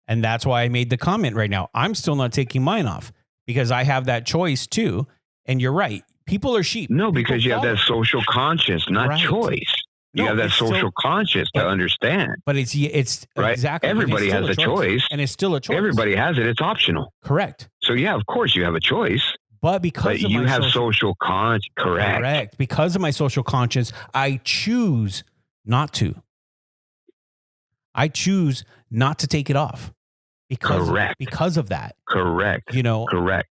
And that's why I made the comment right now. I'm still not taking mine off because I have that choice too. And you're right. People are sheep. No, because you have that social conscience, not choice. You have that social conscience to understand. But it's right? Exactly. Everybody has a choice. And it's still a choice. Everybody has it. It's optional. Correct. So yeah, of course you have a choice. But because you have social conscience. Correct. Because of my social conscience, I choose not to. I choose not to take it off. Because of that. Correct. Correct.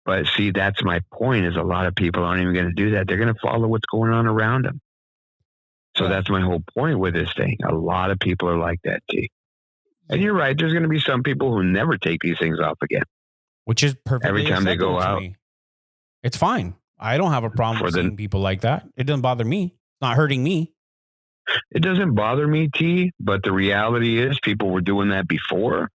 But see, that's my point, is a lot of people aren't even going to do that. They're going to follow what's going on around them. So that's my whole point with this thing. A lot of people are like that, T. And you're right. There's going to be some people who never take these things off again. Which is perfectly every time they go out. It's fine. I don't have a problem with seeing people like that. It doesn't bother me. It's not hurting me. It doesn't bother me, T. But the reality is people were doing that before,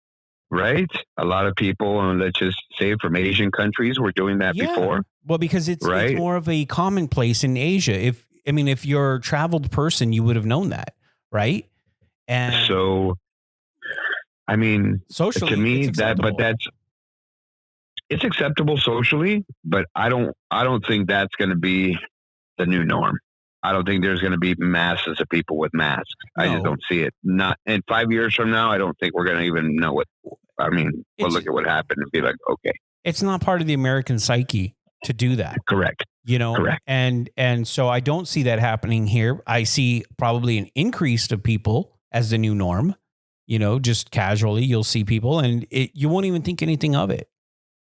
right? A lot of people, let's just say from Asian countries, were doing that before. Well, because it's more of a commonplace in Asia. If you're a traveled person, you would have known that, right? And so, socially, to me, it's acceptable socially, but I don't think that's going to be the new norm. I don't think there's going to be masses of people with masks. No. I just don't see it. Not in 5 years from now. I don't think we're going to even know what. We'll look at what happened and be like, okay, it's not part of the American psyche to do that. Correct. Correct. And so I don't see that happening here. I see probably an increase of people as the new norm, just casually you'll see people and you won't even think anything of it,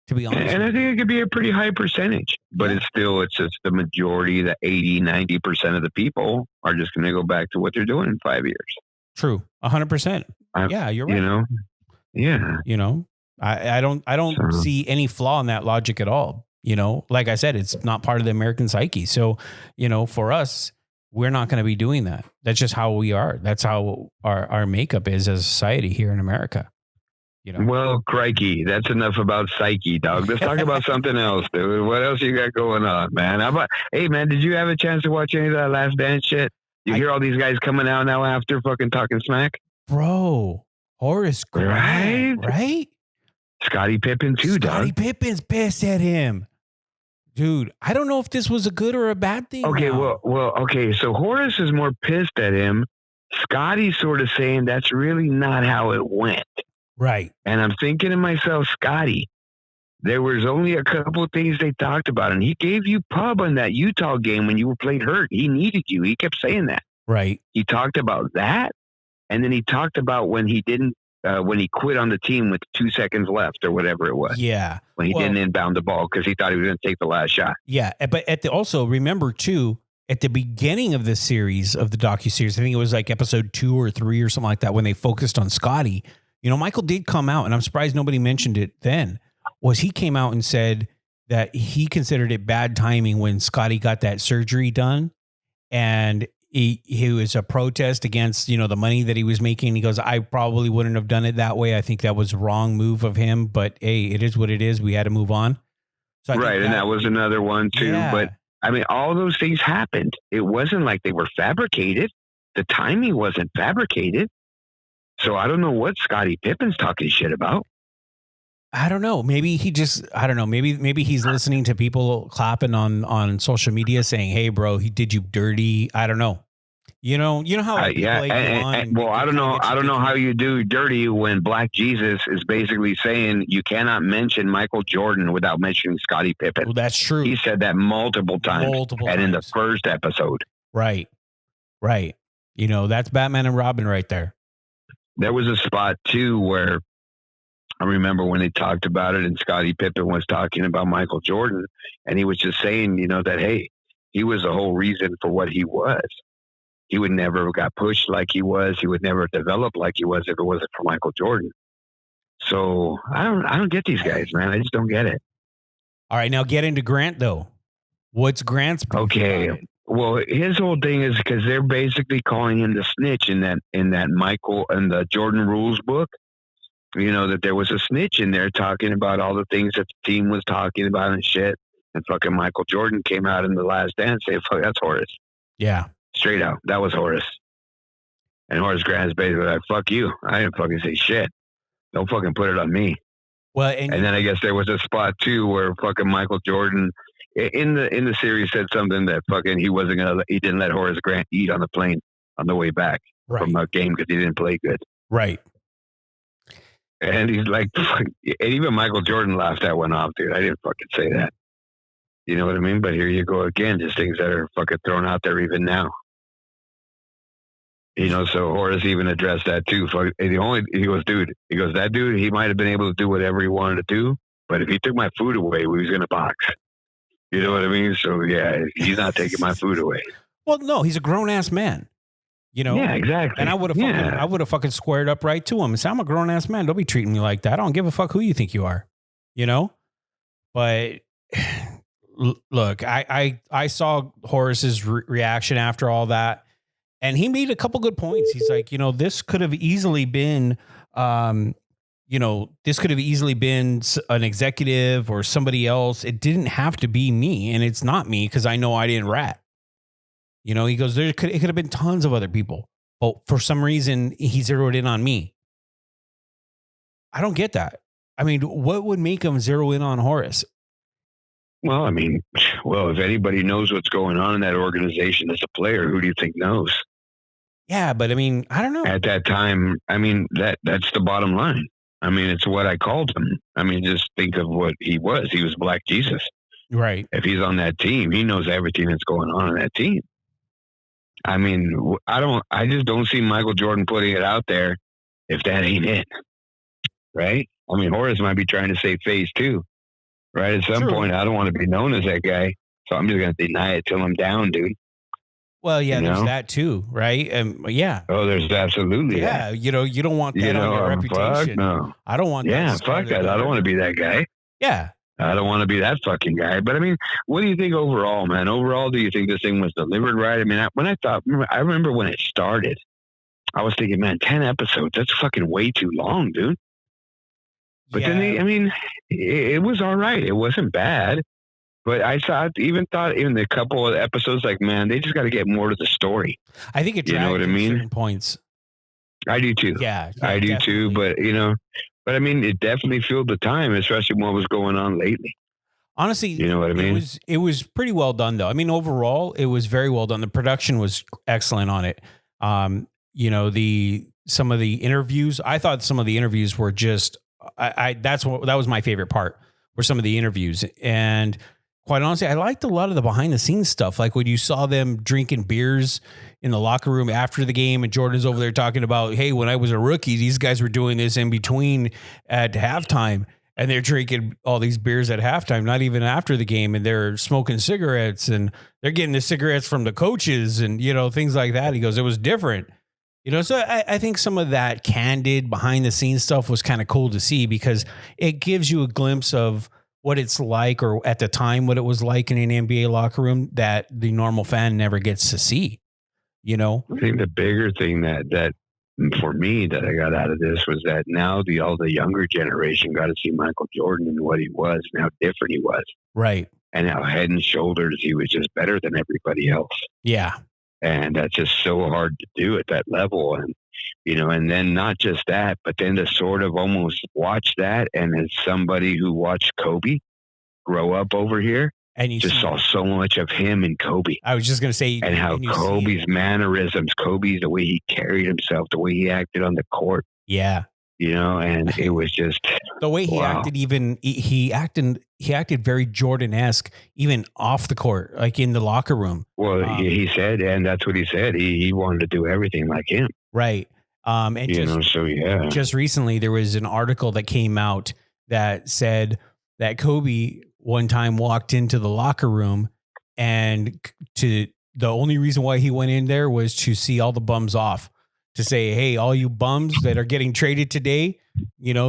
to be honest. And I think it could be a pretty high percentage, but it's just the majority, the 80-90% of the people are just going to go back to what they're doing in 5 years. True. 100%. Yeah, you're right. Yeah. I don't see any flaw in that logic at all. Like I said, it's not part of the American psyche. So, for us, we're not going to be doing that. That's just how we are. That's how our makeup is as a society here in America. Well, crikey, that's enough about psyche, dog. Let's talk about something else, dude. What else you got going on, man? Hey, man, did you have a chance to watch any of that Last Dance shit? You hear all these guys coming out now after fucking talking smack? Bro, Horace Grant, right? Scottie Pippen too, dog. Scottie Pippen's pissed at him. Dude, I don't know if this was a good or a bad thing. Okay, now. Okay. So Horace is more pissed at him. Scottie's sort of saying that's really not how it went. Right. And I'm thinking to myself, Scottie, there was only a couple of things they talked about, and he gave you pub on that Utah game when you were played hurt. He needed you. He kept saying that. Right. He talked about that, and then he talked about when he quit on the team with 2 seconds left or whatever it was. Yeah. When he didn't inbound the ball because he thought he was going to take the last shot. Yeah. But also remember too, at the beginning of the series of the docuseries, I think it was like episode 2 or 3 or something like that, when they focused on Scottie, Michael did come out, and I'm surprised nobody mentioned it then, he came out and said that he considered it bad timing when Scottie got that surgery done. And he was a protest against, the money that he was making. He goes, I probably wouldn't have done it that way. I think that was a wrong move of him, but hey, it is what it is. We had to move on. So right. And that was another one too. Yeah. But I mean, all those things happened. It wasn't like they were fabricated. The timing wasn't fabricated. So I don't know what Scottie Pippen's talking shit about. I don't know. Maybe he just, I don't know. Maybe he's listening to people clapping on social media saying, hey bro, he did you dirty. I don't know. You know how I don't know how you do dirty when Black Jesus is basically saying you cannot mention Michael Jordan without mentioning Scottie Pippen. Well, that's true. He said that multiple times. In the first episode. Right. That's Batman and Robin right there. There was a spot too where I remember when they talked about it and Scottie Pippen was talking about Michael Jordan, and he was just saying, that, hey, he was the whole reason for what he was. He would never have got pushed like he was. He would never have developed like he was if it wasn't for Michael Jordan. So I don't get these guys, man. I just don't get it. All right, now get into Grant though. What's Grant's proof? Okay. Well, his whole thing is because they're basically calling him the snitch in that Michael and the Jordan Rules book. That there was a snitch in there talking about all the things that the team was talking about and shit. And fucking Michael Jordan came out in the Last Dance saying, fuck, that's Horace. Yeah. Straight out. That was Horace. And Horace Grant is basically like, fuck you. I didn't fucking say shit. Don't fucking put it on me. Well, and then I guess there was a spot too where fucking Michael Jordan in the series said something that fucking he didn't let Horace Grant eat on the plane on the way back from a game because he didn't play good. Right. And he's like, and even Michael Jordan laughed that one off, dude. I didn't fucking say that. You know what I mean? But here you go again, just things that are fucking thrown out there even now. So Horace even addressed that too. He goes, that dude, he might have been able to do whatever he wanted to do, but if he took my food away, we was going to box. You know what I mean? So yeah, he's not taking my food away. Well, no, he's a grown ass man. Yeah, exactly. And I would have fucking squared up right to him and said, I'm a grown ass man. Don't be treating me like that. I don't give a fuck who you think you are. But look, I saw Horace's reaction after all that, and he made a couple good points. He's like, this could have easily been, an executive or somebody else. It didn't have to be me, and it's not me because I know I didn't rat. He goes, it could have been tons of other people, but for some reason he zeroed in on me. I don't get that. I mean, what would make him zero in on Horace? Well, if anybody knows what's going on in that organization as a player, who do you think knows? Yeah, but I don't know. At that time, that's the bottom line. It's what I called him. Just think of what he was. He was Black Jesus. Right. If he's on that team, he knows everything that's going on in that team. I mean, I just don't see Michael Jordan putting it out there if that ain't it. Right? I mean, Horace might be trying to save face too. Right? At some point, I don't want to be known as that guy. So I'm just going to deny it till I'm down, dude. Well, yeah, there's that too, right? Yeah. Oh, there's absolutely that. You don't want that on your reputation. Fuck no. I don't want that. Yeah, fuck that. I don't want to be that guy. Yeah. I don't want to be that fucking guy. But I mean, what do you think overall, man? Overall, do you think this thing was delivered right? I mean, I remember when it started, I was thinking, man, 10 episodes, that's fucking way too long, dude. But then it was all right. It wasn't bad. But I even thought in a couple of episodes, like, man, they just got to get more to the story. I think it, you know what I mean? Certain points. I do too. Yeah, I do too. But I mean, it definitely filled the time, especially what was going on lately. Honestly, you know what I mean? It was pretty well done, though. I mean, overall, it was very well done. The production was excellent on it. Some of the interviews, I thought some of the interviews were just, that was my favorite part, were some of the interviews. And quite honestly, I liked a lot of the behind the scenes stuff. Like when you saw them drinking beers in the locker room after the game and Jordan's over there talking about, hey, when I was a rookie, these guys were doing this in between at halftime and they're drinking all these beers at halftime, not even after the game. And they're smoking cigarettes and they're getting the cigarettes from the coaches and, things like that. He goes, it was different. So I think some of that candid behind the scenes stuff was kind of cool to see because it gives you a glimpse of what it's like, or at the time, what it was like in an NBA locker room that the normal fan never gets to see, I think the bigger thing that for me that I got out of this was that now all the younger generation got to see Michael Jordan and what he was and how different he was. Right. And how head and shoulders he was just better than everybody else. Yeah. And that's just so hard to do at that level. And, and then not just that, but then to sort of almost watch that. And as somebody who watched Kobe grow up over here, and you just saw so much of him and Kobe. I was just going to say, and how Kobe's mannerisms, the way he carried himself, the way he acted on the court. Yeah. And it was just the way he acted. Even he acted very Jordan-esque, even off the court, like in the locker room. Well, he said, and that's what he said. He wanted to do everything like him. Right. And just recently there was an article that came out that said that Kobe one time walked into the locker room and the only reason why he went in there was to see all the bums off. To say, hey, all you bums that are getting traded today,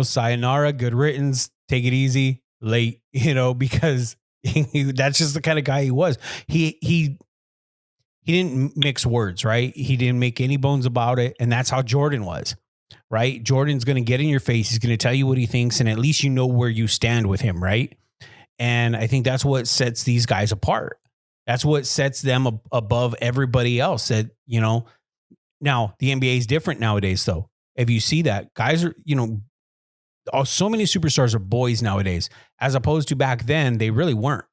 sayonara, good riddance, take it easy, late, because that's just the kind of guy he was. He didn't mix words, right? He didn't make any bones about it. And that's how Jordan was, right? Jordan's going to get in your face. He's going to tell you what he thinks. And at least you know where you stand with him, right? And I think that's what sets these guys apart. That's what sets them above everybody else that, Now, the NBA is different nowadays, though. If you see that, guys are, so many superstars are boys nowadays, as opposed to back then, they really weren't,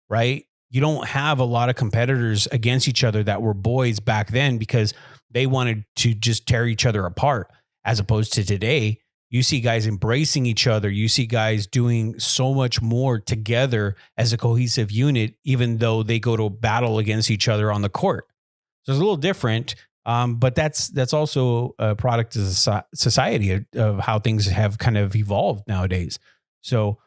right? You don't have a lot of competitors against each other that were boys back then because they wanted to just tear each other apart, as opposed to today. You see guys embracing each other. You see guys doing so much more together as a cohesive unit, even though they go to battle against each other on the court. So it's a little different. But that's also a product of society of how things have kind of evolved nowadays. So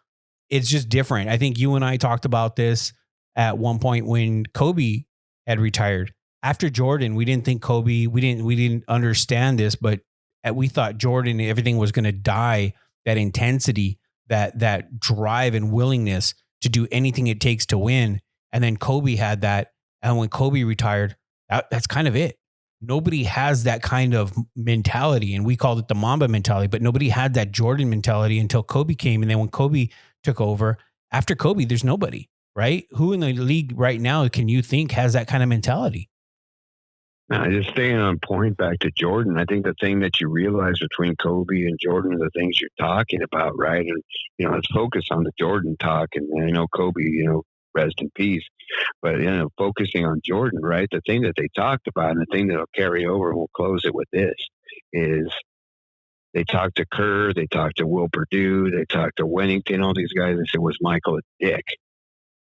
it's just different. I think you and I talked about this at one point when Kobe had retired. After Jordan, we didn't think Kobe, we didn't understand this, but we thought Jordan, everything was going to die. That intensity, that drive and willingness to do anything it takes to win. And then Kobe had that. And when Kobe retired, that's kind of it. Nobody has that kind of mentality, and we called it the Mamba mentality, but nobody had that Jordan mentality until Kobe came. And then when Kobe took over, after Kobe, there's nobody, right? Who in the league right now can you think has that kind of mentality? Just staying on point back to Jordan, I think the thing that you realize between Kobe and Jordan are the things you're talking about, right? And, let's focus on the Jordan talk. And I know Kobe, rest in peace. But, focusing on Jordan, right? The thing that they talked about and the thing that'll carry over, and we'll close it with this, is they talked to Kerr, they talked to Will Perdue, they talked to Wennington, all these guys, and said, was Michael a dick?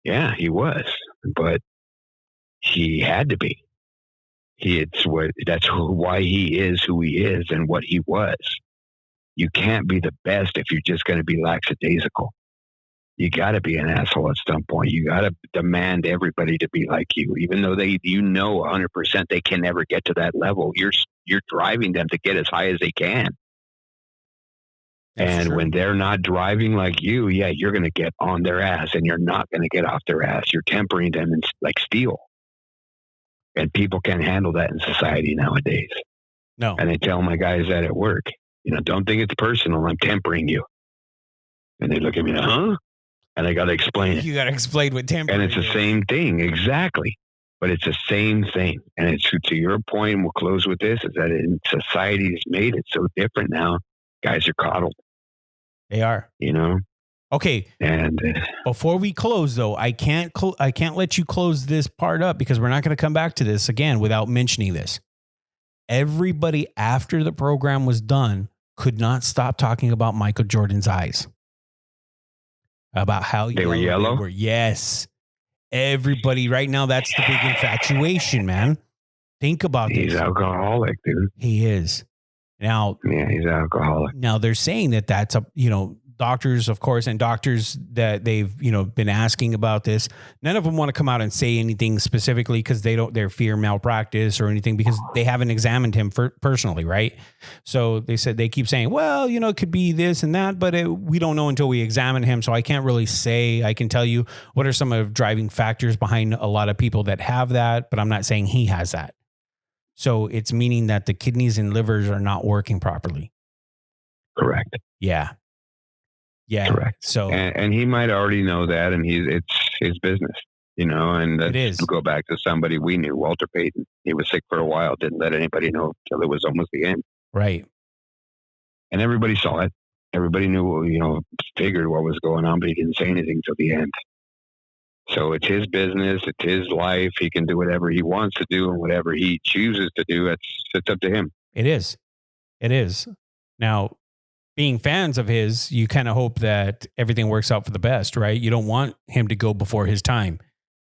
Yeah, he was, but he had to be. That's why he is who he is and what he was. You can't be the best if you're just going to be lackadaisical. You got to be an asshole at some point. You got to demand everybody to be like you, even though 100% they can never get to that level. You're driving them to get as high as they can. That's true. When they're not driving like you, yeah, you're going to get on their ass, and you're not going to get off their ass. You're tempering them like steel. And people can't handle that in society nowadays. No. And I tell my guys that at work, don't think it's personal. I'm tempering you. And they look at me, huh? And I got to explain it. You got to explain what tempering And it's the same thing, exactly. But it's the same thing. And it's to your point, and we'll close with this, is that society has made it so different now. Guys are coddled. They are. Okay. And before we close, though, I can't let you close this part up because we're not going to come back to this again without mentioning this. Everybody after the program was done could not stop talking about Michael Jordan's eyes. About how they were yellow? Yes. Everybody right now, that's the big infatuation, man. Think about this. He's alcoholic, dude. He is. Now, yeah, he's alcoholic. Now they're saying that that's doctors, of course, and doctors that they've, been asking about this. None of them want to come out and say anything specifically because they fear malpractice or anything because they haven't examined him personally. Right. So they keep saying, well, it could be this and that, but we don't know until we examine him. So I can't really say. I can tell you what are some of the driving factors behind a lot of people that have that, but I'm not saying he has that. So it's meaning that the kidneys and livers are not working properly. Correct. Yeah. Yeah. Correct. So, and he might already know that, and it's his business, and it is. To go back to somebody we knew, Walter Payton. He was sick for a while, didn't let anybody know until it was almost the end. Right. And everybody saw it. Everybody knew, figured what was going on, but he didn't say anything till the end. So it's his business. It's his life. He can do whatever he wants to do, and whatever he chooses to do, it's up to him. It is. It is. Now, being fans of his, you kind of hope that everything works out for the best, right? You don't want him to go before his time.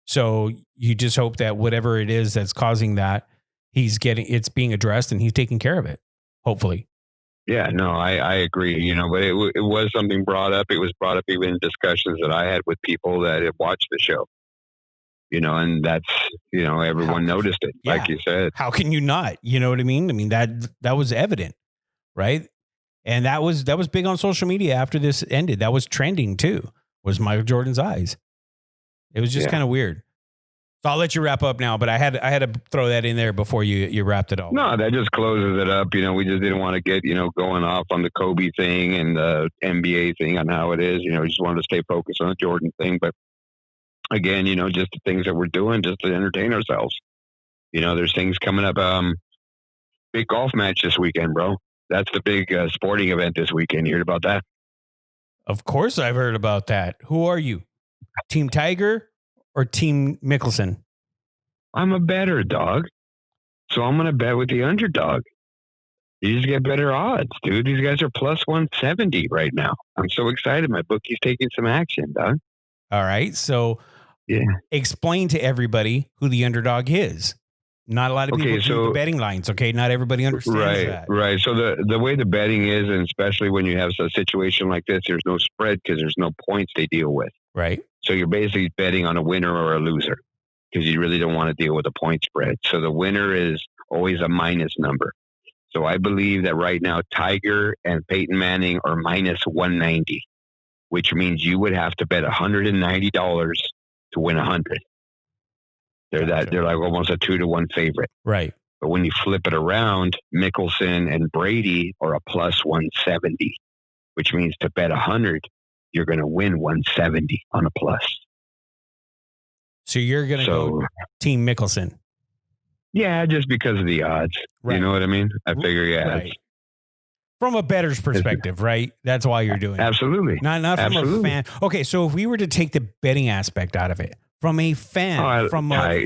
So you just hope that whatever it is that's causing that, it's being addressed and he's taking care of it, hopefully. Yeah, no, I agree, but it was something brought up. It was brought up even in discussions that I had with people that had watched the show, and that's, everyone noticed it, yeah. Like you said. How can you not? You know what I mean? I mean, that was evident, right? And that was big on social media after this ended. That was trending too, was Michael Jordan's eyes. It was just kind of weird. So I'll let you wrap up now, but I had to throw that in there before you wrapped it all. No, that just closes it up. We just didn't want to get, going off on the Kobe thing and the NBA thing on how it is. We just wanted to stay focused on the Jordan thing. But again, just the things that we're doing just to entertain ourselves. There's things coming up. Big golf match this weekend, bro. That's the big sporting event this weekend. You heard about that? Of course I've heard about that. Who are you? Team Tiger or Team Mickelson? I'm a better dog. So I'm going to bet with the underdog. You just get better odds, dude. These guys are plus 170 right now. I'm so excited. My bookie's taking some action, dog. All right. So explain to everybody who the underdog is. Not a lot of people do the betting lines, okay? Not everybody understands that. Right. So the way the betting is, and especially when you have a situation like this, there's no spread because there's no points they deal with. Right. So you're basically betting on a winner or a loser because you really don't want to deal with a point spread. So the winner is always a minus number. So I believe that right now Tiger and Peyton Manning are minus 190, which means you would have to bet $190 to win 100. They're like almost a 2-to-1 favorite. Right. But when you flip it around, Mickelson and Brady are a plus 170, which means to bet 100, you're going to win 170 on a plus. So you're going to go Team Mickelson. Yeah, just because of the odds. Right. You know what I mean? I figure, right. From a bettor's perspective, right? That's why you're doing it. Absolutely. Not from a fan. Okay, so if we were to take the betting aspect out of it, from a fan,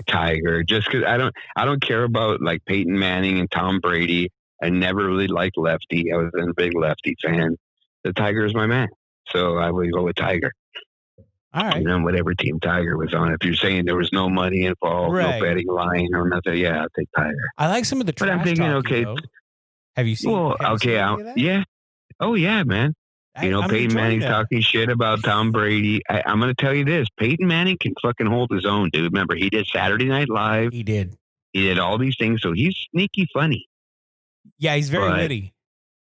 Tiger, just because I don't care about like Peyton Manning and Tom Brady. I never really liked lefty. I was a big lefty fan. The Tiger is my man, so I would go with Tiger. All right. Whatever team Tiger was on. If you're saying there was no money involved, Right. no betting line or nothing, yeah, I'll take Tiger. I like some of the trash But I'm thinking, talking, okay, though. Have you seen? well, have you seen okay, any of that? yeah. Oh, yeah, man. I'm Peyton enjoying Manning's that. talking shit about Tom Brady. I'm going to tell you this. Peyton Manning can fucking hold his own, dude. Remember, he did Saturday Night Live. He did. He did all these things, so he's sneaky funny. Yeah, he's very But- witty.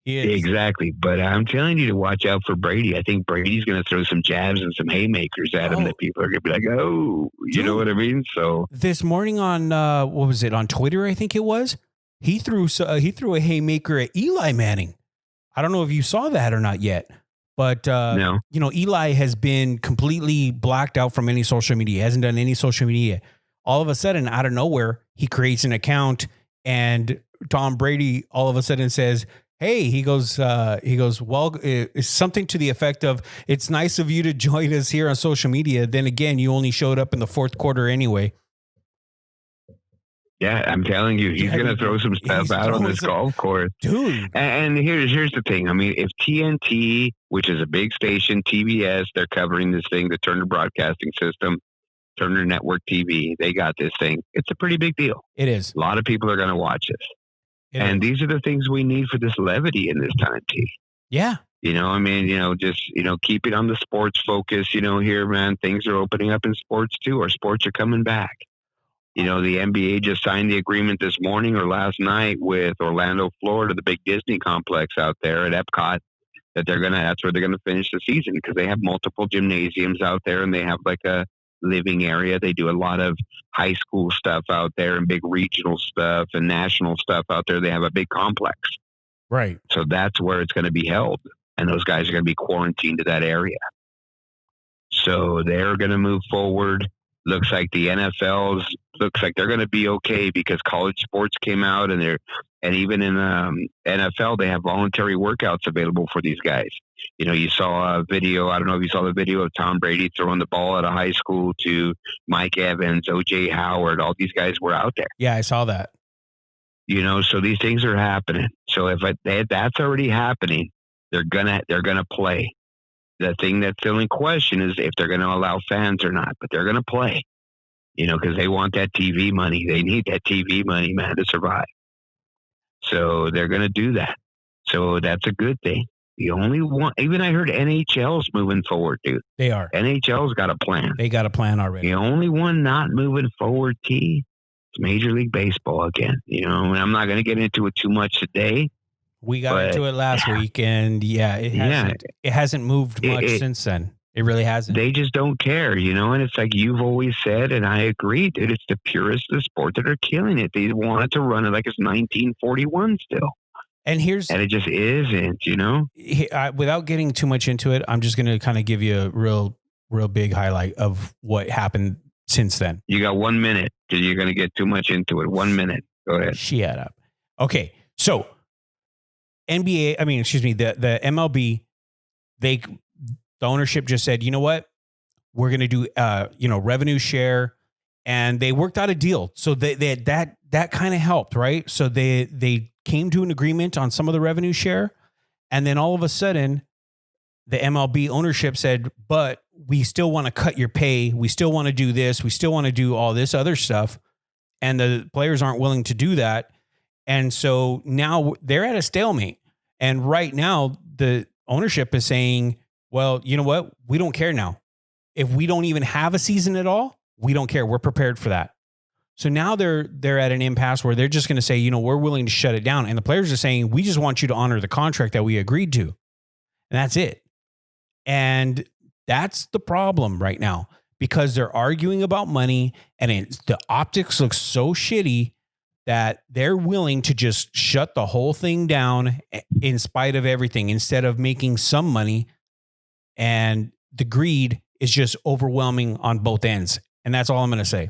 He is. Exactly. But I'm telling you to watch out for Brady. I think Brady's going to throw some jabs and some haymakers at him Oh. that people are going to be like, oh, you know Dude. what I mean? So, This morning on what was it, on Twitter? I think it was. He threw a haymaker at Eli Manning. I don't know if you saw that or not yet, but no. Eli has been completely blacked out from any social media. He hasn't done any social media. All of a sudden, out of nowhere, he creates an account, and Tom Brady all of a sudden says, "Hey," he goes, well, it's something to the effect of, "It's nice of you to join us here on social media. Then again, you only showed up in the fourth quarter anyway." Yeah, I'm telling you, he's Yeah, going to throw some stuff he's out on throwing this some- golf course. Dude. And here's the thing. I mean, if TNT, which is a big station, TBS, they're covering this thing, the Turner Broadcasting System, Turner Network TV, they got this thing. It's a pretty big deal. It is. A lot of people are going to watch this. It And is. these are the things we need for this levity in this time, T. Yeah. Just keep it on the sports focus, here, man. Things are opening up in sports too. Our sports are coming back. The NBA just signed the agreement this morning or last night with Orlando, Florida, the big Disney complex out there at Epcot, that's where they're going to finish the season because they have multiple gymnasiums out there and they have like a living area. They do a lot of high school stuff out there and big regional stuff and national stuff out there. They have a big complex. Right. So that's where it's going to be held. And those guys are going to be quarantined to that area. So they're going to move forward. Looks like the looks like they're going to be okay because college sports came out and even in NFL, they have voluntary workouts available for these guys. You saw a video. I don't know if you saw the video of Tom Brady throwing the ball at a high school to Mike Evans, O.J. Howard. All these guys were out there. Yeah, I saw that. So these things are happening. So if that's already happening, they're gonna play. The thing that's still in question is if they're going to allow fans or not, but they're going to play, because they want that TV money. They need that TV money, man, to survive. So they're going to do that. So that's a good thing. The only one, even I heard NHL's moving forward, dude. They are. NHL's got a plan. They got a plan already. The only one not moving forward, T, is Major League Baseball again. And I'm not going to get into it too much today. We got into it last week, and it hasn't moved much since then. It really hasn't. They just don't care, and it's like you've always said, and I agree, dude, it's the purists of the sport that are killing it. They want it to run it like it's 1941 still. And it just isn't, without getting too much into it, I'm just going to kind of give you a real big highlight of what happened since then. You got 1 minute because you're going to get too much into it. 1 minute. Go ahead. Shut up. Okay. So the MLB, the ownership just said, you know what, we're going to do, revenue share, and they worked out a deal. So that kind of helped, right? So they came to an agreement on some of the revenue share, and then all of a sudden, the MLB ownership said, but we still want to cut your pay. We still want to do this. We still want to do all this other stuff, and the players aren't willing to do that. And so now they're at a stalemate. And right now, the ownership is saying, well, you know what? We don't care now. If we don't even have a season at all, we don't care. We're prepared for that. So now they're at an impasse where they're just going to say, we're willing to shut it down. And the players are saying, we just want you to honor the contract that we agreed to. And that's it. And that's the problem right now, because they're arguing about money, and the optics look so shitty that they're willing to just shut the whole thing down in spite of everything instead of making some money. And the greed is just overwhelming on both ends. And that's all I'm going to say.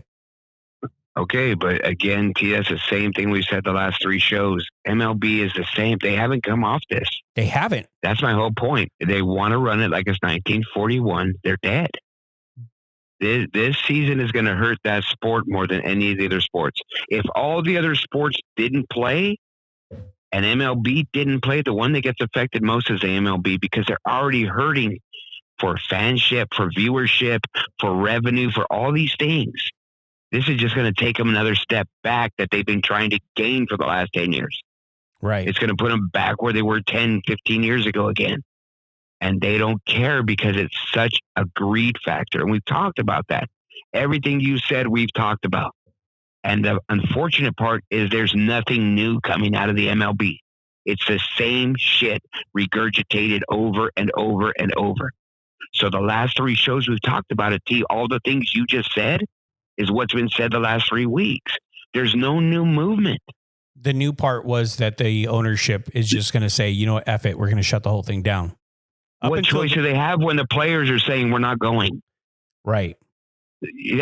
Okay, but again, TS, the same thing we said the last three shows. MLB is the same. They haven't come off this. They haven't. That's my whole point. They want to run it like it's 1941. They're dead. This season is going to hurt that sport more than any of the other sports. If all the other sports didn't play and MLB didn't play, the one that gets affected most is the MLB, because they're already hurting for fanship, for viewership, for revenue, for all these things. This is just going to take them another step back that they've been trying to gain for the last 10 years. Right. It's going to put them back where they were 10, 15 years ago again. And they don't care because it's such a greed factor. And we've talked about that. Everything you said, we've talked about. And the unfortunate part is there's nothing new coming out of the MLB. It's the same shit regurgitated over and over and over. So the last 3 shows we've talked about it, T, all the things you just said is what's been said the last 3 weeks. There's no new movement. The new part was that the ownership is just going to say, you know what, F it, we're going to shut the whole thing down. What choice do they have when the players are saying we're not going? Right.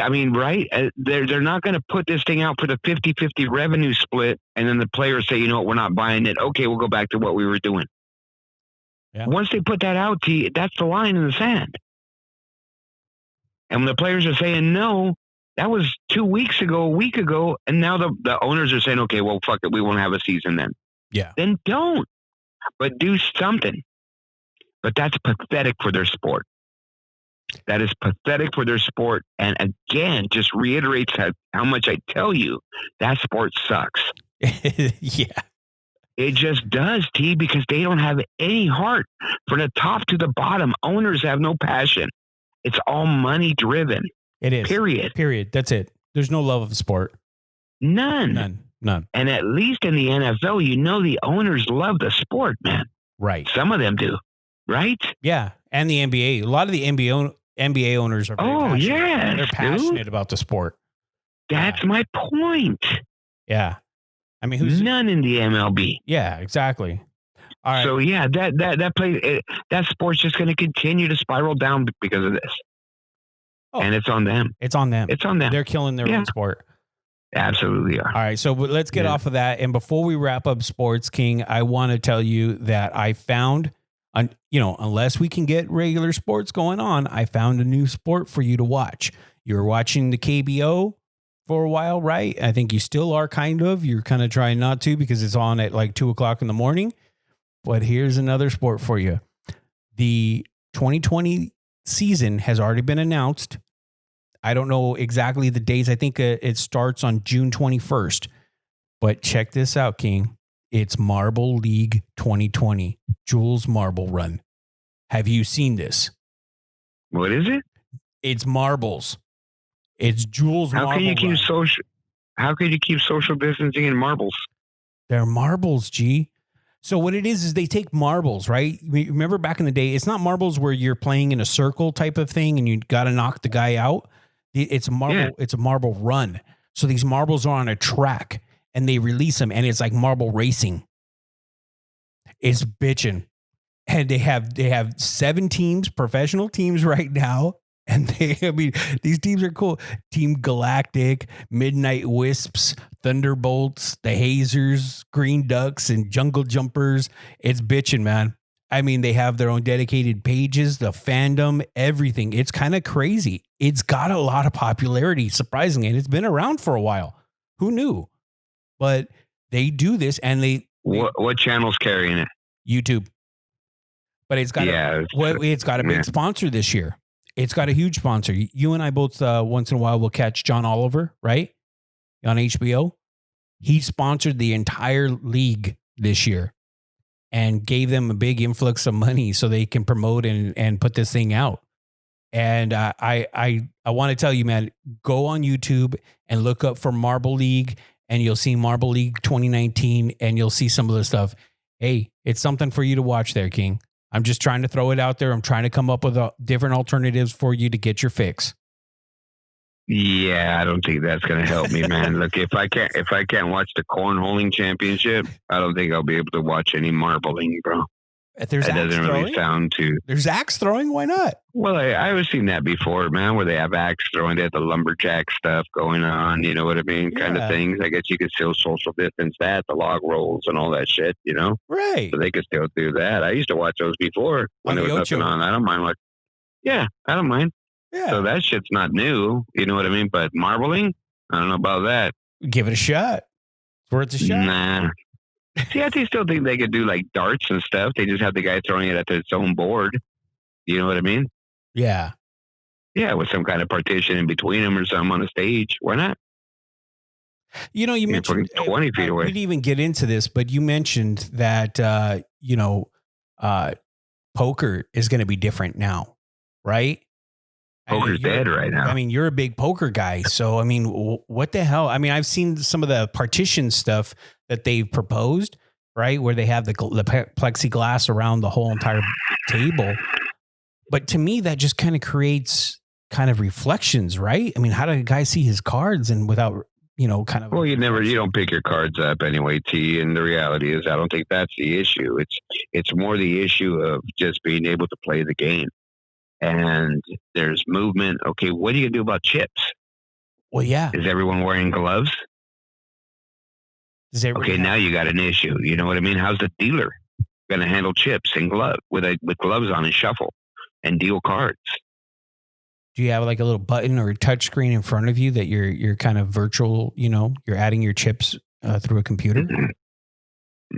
I mean, right? They're not going to put this thing out for the 50-50 revenue split, and then the players say, you know what, we're not buying it. Okay, we'll go back to what we were doing. Yeah. Once they put that out, T, that's the line in the sand. And when the players are saying no, that was 2 weeks ago, a week ago, and now the owners are saying, okay, well, fuck it, we won't have a season then. Yeah. Then don't. But do something. But that's pathetic for their sport. That is pathetic for their sport. And again, just reiterates how much I tell you, that sport sucks. Yeah. It just does, T, because they don't have any heart. From the top to the bottom, owners have no passion. It's all money driven. It is. Period. That's it. There's no love of the sport. None. And at least in the NFL, you know the owners love the sport, man. Right. Some of them do. Right? Yeah. And the NBA. A lot of the NBA owners are very passionate. Yeah. They're passionate about the sport. That's my point. Yeah. I mean, who's none in the MLB? Yeah, exactly. All right. So yeah, that sport's just going to continue to spiral down because of this. Oh, and it's on them. It's on them. It's on them. They're killing their own sport. Absolutely are. All right. So let's get off of that. And before we wrap up Sports King, I want to tell you that I found, unless we can get regular sports going on, I found a new sport for you to watch. You were watching the KBO for a while, right? I think you still are kind of. You're kind of trying not to because it's on at like 2:00 in the morning. But here's another sport for you. The 2020 season has already been announced. I don't know exactly the dates. I think it starts on June 21st. But check this out, King. It's Marble League 2020, Jules Marble Run. Have you seen this? What is it? It's marbles. It's Jules Marble Run. How can you keep social distancing in marbles? They're marbles, G. So what it is they take marbles, right? Remember back in the day, it's not marbles where you're playing in a circle type of thing and you got to knock the guy out. It's a marble. Yeah. It's a marble run. So these marbles are on a track and they release them and it's like marble racing. It's bitching. And they have 7 teams, professional teams right now. And these teams are cool. Team Galactic, Midnight Wisps, Thunderbolts, the Hazers, Green Ducks, and Jungle Jumpers. It's bitching, man. I mean, they have their own dedicated pages, the fandom, everything. It's kind of crazy. It's got a lot of popularity, surprisingly, and it's been around for a while. Who knew? But they do this, and what channel's carrying it? YouTube. But it's got it's got a big sponsor this year. It's got a huge sponsor. You and I both once in a while will catch John Oliver, right? On HBO. He sponsored the entire league this year and gave them a big influx of money so they can promote and put this thing out. And I want to tell you, man, go on YouTube and look up for Marble League and you'll see Marble League 2019 and you'll see some of the stuff. Hey, it's something for you to watch there, King. I'm just trying to throw it out there. I'm trying to come up with different alternatives for you to get your fix. Yeah, I don't think that's going to help me, man. Look, if I can't watch the cornholing championship, I don't think I'll be able to watch any marbling, bro. That doesn't really sound too. There's axe throwing. Why not? Well, I've seen that before, man, where they have axe throwing. They have the lumberjack stuff going on. You know what I mean? Kind of things. I guess you could still social distance that, the log rolls and all that shit, you know? Right. So they could still do that. I used to watch those before when there was nothing on. I don't mind. I don't mind. Yeah. So that shit's not new. You know what I mean? But marbling, I don't know about that. Give it a shot. It's worth a shot. Nah. See, I still think they could do like darts and stuff. They just have the guy throwing it at his own board. You know what I mean? Yeah. Yeah, with some kind of partition in between them or something on a stage. Why not? You know, you You're mentioned fucking 20 feet away. we'd even get into this, but you mentioned that poker is going to be different now, right? Poker's dead right now. I mean, you're a big poker guy, so I mean, what the hell? I mean, I've seen some of the partition stuff that they've proposed, right, where they have the plexiglass around the whole entire table. But to me, that just kind of creates kind of reflections, right? I mean, how do a guy see his cards and without, kind of? Well, you don't pick your cards up anyway, T. And the reality is, I don't think that's the issue. It's more the issue of just being able to play the game. And there's movement. Okay, what are you gonna do about chips? Well, yeah. Is everyone wearing gloves? Okay, now you got an issue. You know what I mean? How's the dealer gonna handle chips and with gloves on and shuffle and deal cards? Do you have like a little button or a touch screen in front of you that you're kind of virtual? You're adding your chips through a computer.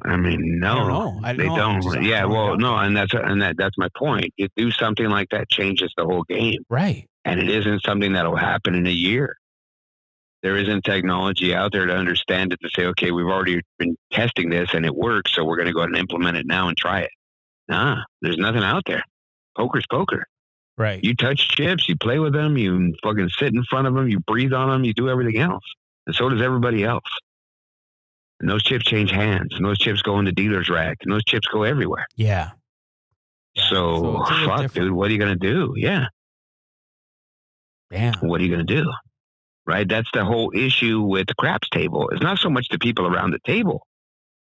I mean, no, they don't. Yeah, well, no, and that's my point. You do something like that, changes the whole game, right? And it isn't something that'll happen in a year. There isn't technology out there to understand it to say, okay, we've already been testing this and it works, so we're going to go ahead and implement it now and try it. Nah, there's nothing out there. Poker's poker. Right. You touch chips, you play with them, you fucking sit in front of them, you breathe on them, you do everything else, and so does everybody else. And those chips change hands, and those chips go in the dealer's rack, and those chips go everywhere. Yeah. So fuck, dude, what are you going to do? Yeah. Damn. What are you going to do? Right? That's the whole issue with the craps table. It's not so much the people around the table.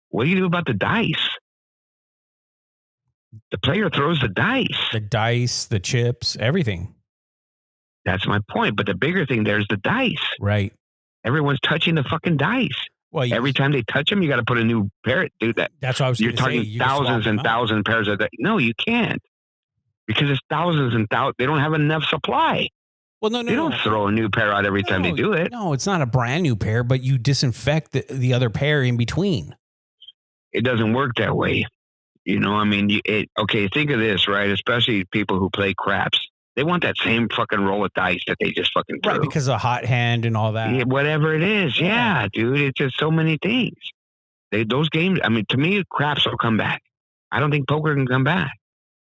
What do you do about the dice? The player throws the dice. The dice, the chips, everything. That's my point. But the bigger thing there is the dice. Right. Everyone's touching the fucking dice. Well, every time they touch them, you got to put a new pair. Dude, that's what I was you're talking thousands and thousands of pairs of dice. No, you can't. Because it's thousands and thousands. They don't have enough supply. Well, no. They don't throw a new pair out every time they do it. No, it's not a brand new pair, but you disinfect the other pair in between. It doesn't work that way. I mean, okay, think of this, right? Especially people who play craps. They want that same fucking roll of dice that they just fucking threw. Right, because of hot hand and all that. Yeah, whatever it is. Yeah, dude. It's just so many things. Those games, I mean, to me, craps will come back. I don't think poker can come back.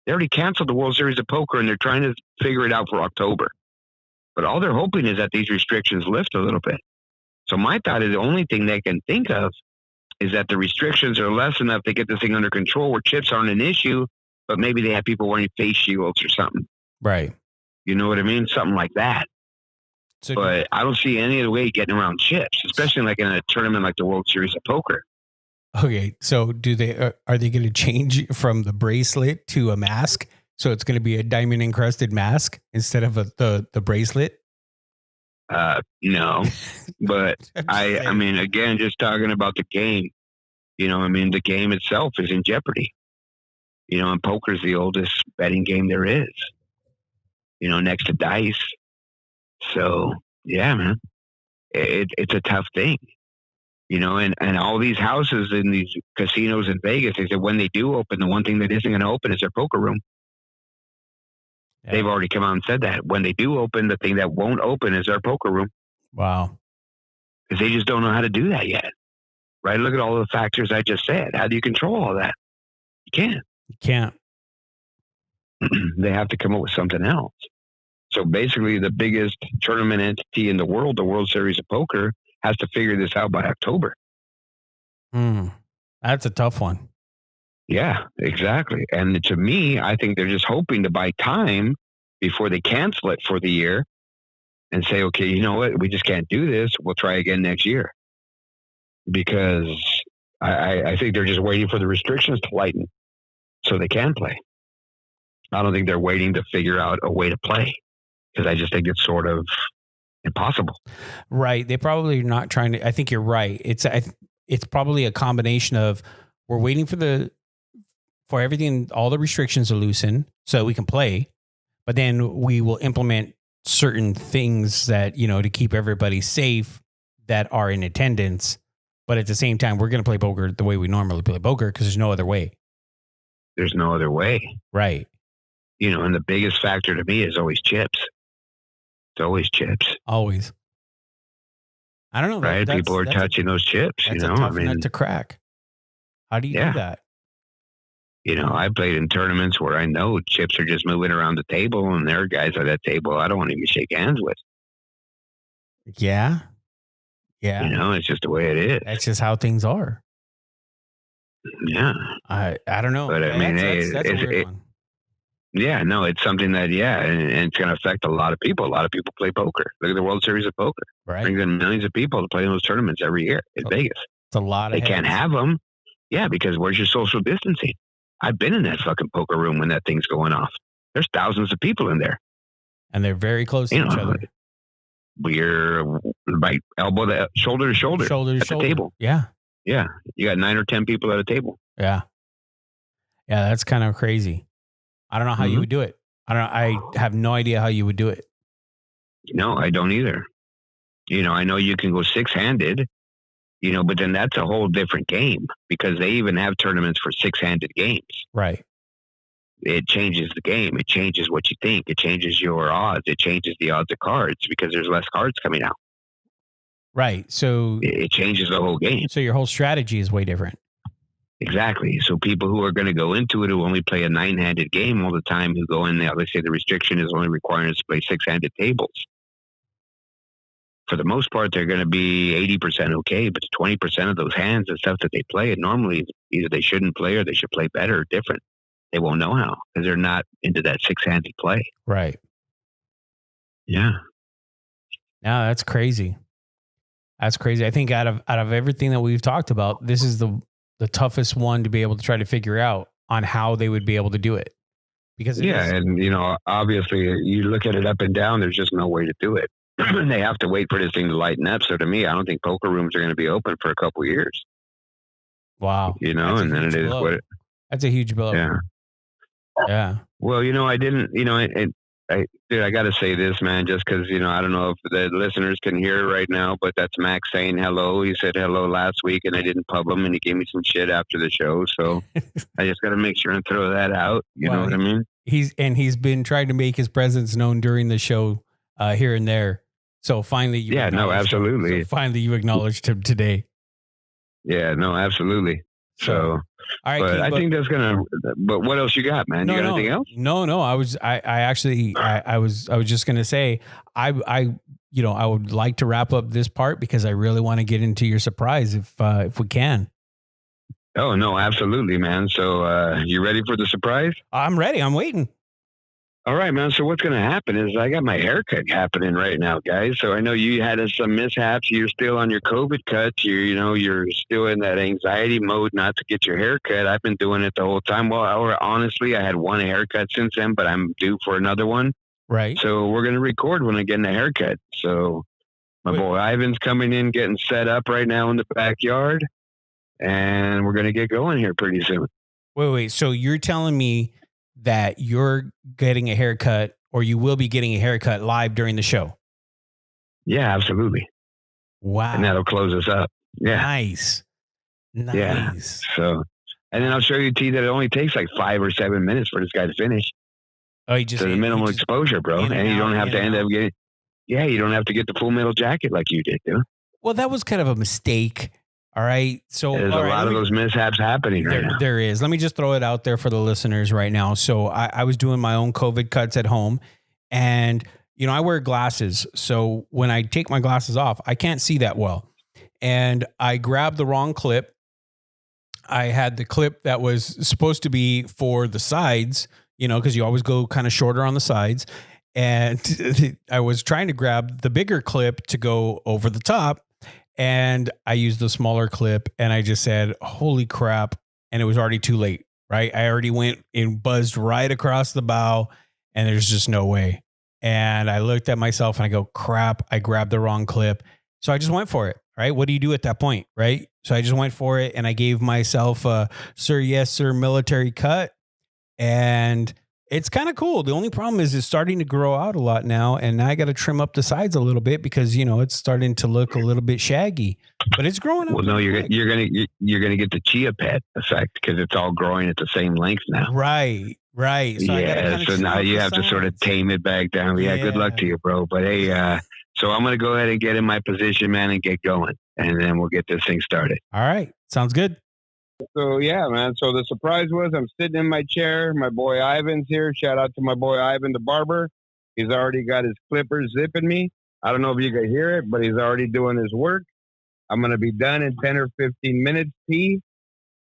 They already canceled the World Series of Poker, and they're trying to figure it out for October. But all they're hoping is that these restrictions lift a little bit. So my thought is the only thing they can think of is that the restrictions are less enough to get this thing under control where chips aren't an issue, but maybe they have people wearing face shields or something. Right. You know what I mean? Something like that. So, but I don't see any other way of getting around chips, especially like in a tournament like the World Series of Poker. Okay. So are they going to change from the bracelet to a mask? So it's going to be a diamond encrusted mask instead of the bracelet? No, but I mean, again, just talking about the game, I mean, the game itself is in jeopardy, and poker's the oldest betting game there is, next to dice. So yeah, man, it's a tough thing, and all these houses in these casinos in Vegas, they said when they do open, the one thing that isn't going to open is their poker room. Yeah. They've already come out and said that. When they do open, the thing that won't open is our poker room. Wow. Because they just don't know how to do that yet. Right? Look at all the factors I just said. How do you control all that? You can't. You can't. They have to come up with something else. So basically, the biggest tournament entity in the World Series of Poker, has to figure this out by October. That's a tough one. Yeah, exactly. And to me, I think they're just hoping to buy time before they cancel it for the year and say, okay, you know what? We just can't do this. We'll try again next year. Because I think they're just waiting for the restrictions to lighten so they can play. I don't think they're waiting to figure out a way to play because I just think it's sort of impossible. Right. They probably are not trying to. I think you're right. It's probably a combination of we're waiting for everything, all the restrictions to loosen so we can play, but then we will implement certain things that, to keep everybody safe that are in attendance. But at the same time, we're going to play poker the way we normally play poker because there's no other way. There's no other way. Right. and the biggest factor to me is always chips. It's always chips. Always. I don't know. Right? People are touching those chips, That's a tough nut to crack. How do you do that? I played in tournaments where I know chips are just moving around the table, and there are guys at that table I don't want to even shake hands with. Yeah. Yeah. It's just the way it is. That's just how things are. Yeah. I don't know. But I mean, that's a weird one. Yeah, no, it's something that, and it's going to affect a lot of people. A lot of people play poker. Look at the World Series of Poker. Right. Brings in millions of people to play in those tournaments every year in Vegas. It's a lot of They can't have them. Yeah, because where's your social distancing? I've been in that fucking poker room when that thing's going off. There's thousands of people in there. And they're very close to each other. We're like elbow to shoulder to shoulder. Shoulder to at shoulder. The table. Yeah. Yeah. You got 9 or 10 people at a table. Yeah. Yeah, that's kind of crazy. I don't know how you would do it. I have no idea how you would do it. No, I don't either. I know you can go 6-handed, but then that's a whole different game because they even have tournaments for 6-handed games. Right. It changes the game. It changes what you think. It changes your odds. It changes the odds of cards because there's less cards coming out. Right. So it changes the whole game. So your whole strategy is way different. Exactly. So people who are going to go into it who only play a 9-handed game all the time, who go in there, let's say the restriction is only requiring us to play 6-handed tables. For the most part, they're going to be 80% okay, but 20% of those hands and stuff that they play, normally either they shouldn't play or they should play better or different. They won't know how because they're not into that 6-handed play. Right. Yeah. No, that's crazy. That's crazy. I think out of everything that we've talked about, this is the toughest one to be able to try to figure out on how they would be able to do it. Because and obviously you look at it up and down, there's just no way to do it. They have to wait for this thing to lighten up. So to me, I don't think poker rooms are going to be open for a couple of years. Wow. And then it is what that's a huge blow. Yeah. Yeah. Well, I didn't, I got to say this, man, just because, I don't know if the listeners can hear right now, but that's Max saying hello. He said hello last week and I didn't pub him and he gave me some shit after the show. So I just got to make sure and throw that out. You know what I mean? He's been trying to make his presence known during the show here and there. So finally, absolutely. So finally you acknowledged him today. Yeah, no, absolutely. So, all right, but I think that's but what else you got, man? You got anything else? No. I was just going to say, I would like to wrap up this part because I really want to get into your surprise if we can. Oh, no, absolutely, man. So, you ready for the surprise? I'm ready. I'm waiting. All right, man. So what's going to happen is I got my haircut happening right now, guys. So I know you had some mishaps. You're still on your COVID cuts. You're still in that anxiety mode not to get your haircut. I've been doing it the whole time. Well, honestly, I had one haircut since then, but I'm due for another one. Right. So we're going to record when I get a haircut. So my boy Ivan's coming in, getting set up right now in the backyard, and we're going to get going here pretty soon. Wait. So you're telling me that you're getting a haircut or you will be getting a haircut live during the show? Yeah, absolutely. Wow. And that'll close us up. Yeah. Nice. Yeah. So, and then I'll show you, T, that it only takes like 5 or 7 minutes for this guy to finish. Oh, you just so the minimal exposure, bro. And you don't have to end up getting, you don't have to get the full metal jacket like you did, dude. Well, that was kind of a mistake. All right. So there's a lot of those mishaps happening right now. There is. Let me just throw it out there for the listeners right now. So I was doing my own COVID cuts at home and, I wear glasses. So when I take my glasses off, I can't see that well. And I grabbed the wrong clip. I had the clip that was supposed to be for the sides, because you always go kind of shorter on the sides. And I was trying to grab the bigger clip to go over the top. And I used the smaller clip and I just said, holy crap. And it was already too late, right? I already went and buzzed right across the bow and there's just no way. And I looked at myself and I go, crap, I grabbed the wrong clip. So I just went for it, right? What do you do at that point, right? So I just went for it and I gave myself a sir, yes, sir, military cut. And it's kind of cool. The only problem is it's starting to grow out a lot now. And now I got to trim up the sides a little bit because, it's starting to look a little bit shaggy, but it's growing out. Well, no, you're going to get the chia pet effect because it's all growing at the same length now. Right. Right. So I gotta kind of so now you have to sort of tame it back down. Yeah, good luck to you, bro. But hey, so I'm going to go ahead and get in my position, man, and get going. And then we'll get this thing started. All right. Sounds good. So, yeah, man. So the surprise was I'm sitting in my chair. My boy Ivan's here. Shout out to my boy Ivan, the barber. He's already got his clippers zipping me. I don't know if you can hear it, but he's already doing his work. I'm going to be done in 10 or 15 minutes, T.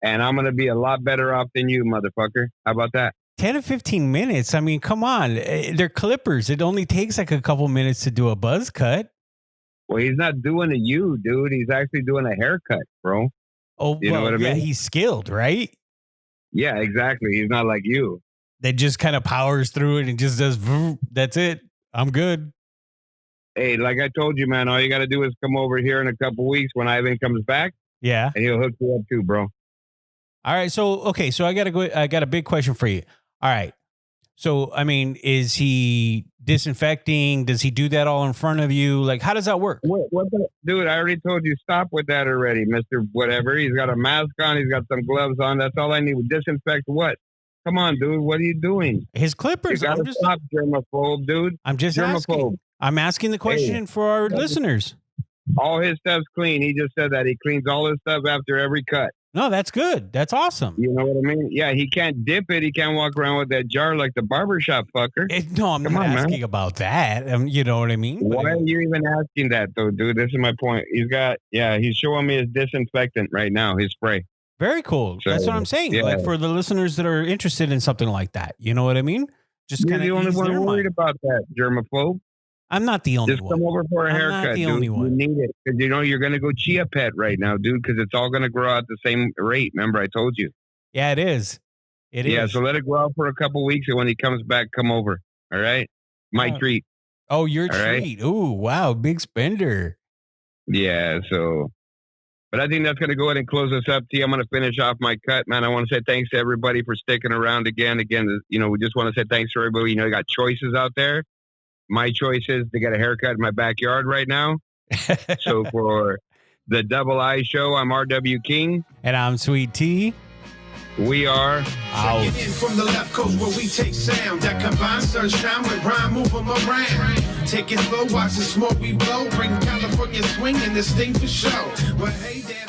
And I'm going to be a lot better off than you, motherfucker. How about that? 10 to 15 minutes. I mean, come on. They're clippers. It only takes like a couple minutes to do a buzz cut. Well, he's not doing a you, dude. He's actually doing a haircut, bro. Oh, you know what I mean? He's skilled, right? Yeah, exactly. He's not like you. That just kind of powers through it and just does, that's it. I'm good. Hey, like I told you, man, all you got to do is come over here in a couple weeks when Ivan comes back. Yeah. And he'll hook you up too, bro. All right. So, okay. So I got a big question for you. All right. So, I mean, is he disinfecting? Does he do that all in front of you? Like, how does that work? Dude, I already told you, stop with that already, Mr. Whatever. He's got a mask on. He's got some gloves on. That's all I need. Disinfect what? Come on, dude. What are you doing? His clippers. You gotta stop, germaphobe, dude. I'm just asking. I'm asking the question for our listeners. All his stuff's clean. He just said that. He cleans all his stuff after every cut. No, that's good. That's awesome. You know what I mean? Yeah, he can't dip it. He can't walk around with that jar like the barbershop fucker. No, I'm not asking about that. You know what I mean? Why are you even asking that, though, dude? This is my point. He's showing me his disinfectant right now, his spray. Very cool. So, that's what I'm saying. Yeah. Like for the listeners that are interested in something like that. You know what I mean? Just kind of the only one worried about that, germaphobe. I'm not the only one. Just come over for a haircut, not the dude. only one. You need it. Because, you're going to go chia pet right now, dude, because it's all going to grow out the same rate. Remember, I told you. Yeah, it is. It is. Yeah, so let it grow out for a couple weeks, and when he comes back, come over. All right? My treat. Oh, your treat. Right? Ooh, wow, big spender. Yeah, so... But I think that's going to go ahead and close us up, T. I'm going to finish off my cut, man. I want to say thanks to everybody for sticking around again. We just want to say thanks to everybody. You got choices out there. My choice is to get a haircut in my backyard right now. So for the Double I Show, I'm RW King. And I'm Sweet T. We are out. In from the left coast where we take sound that combines sunshine with rhyme, move them around. Take it slow, watch the smoke we blow. Bring California swing in this thing for show. But hey there,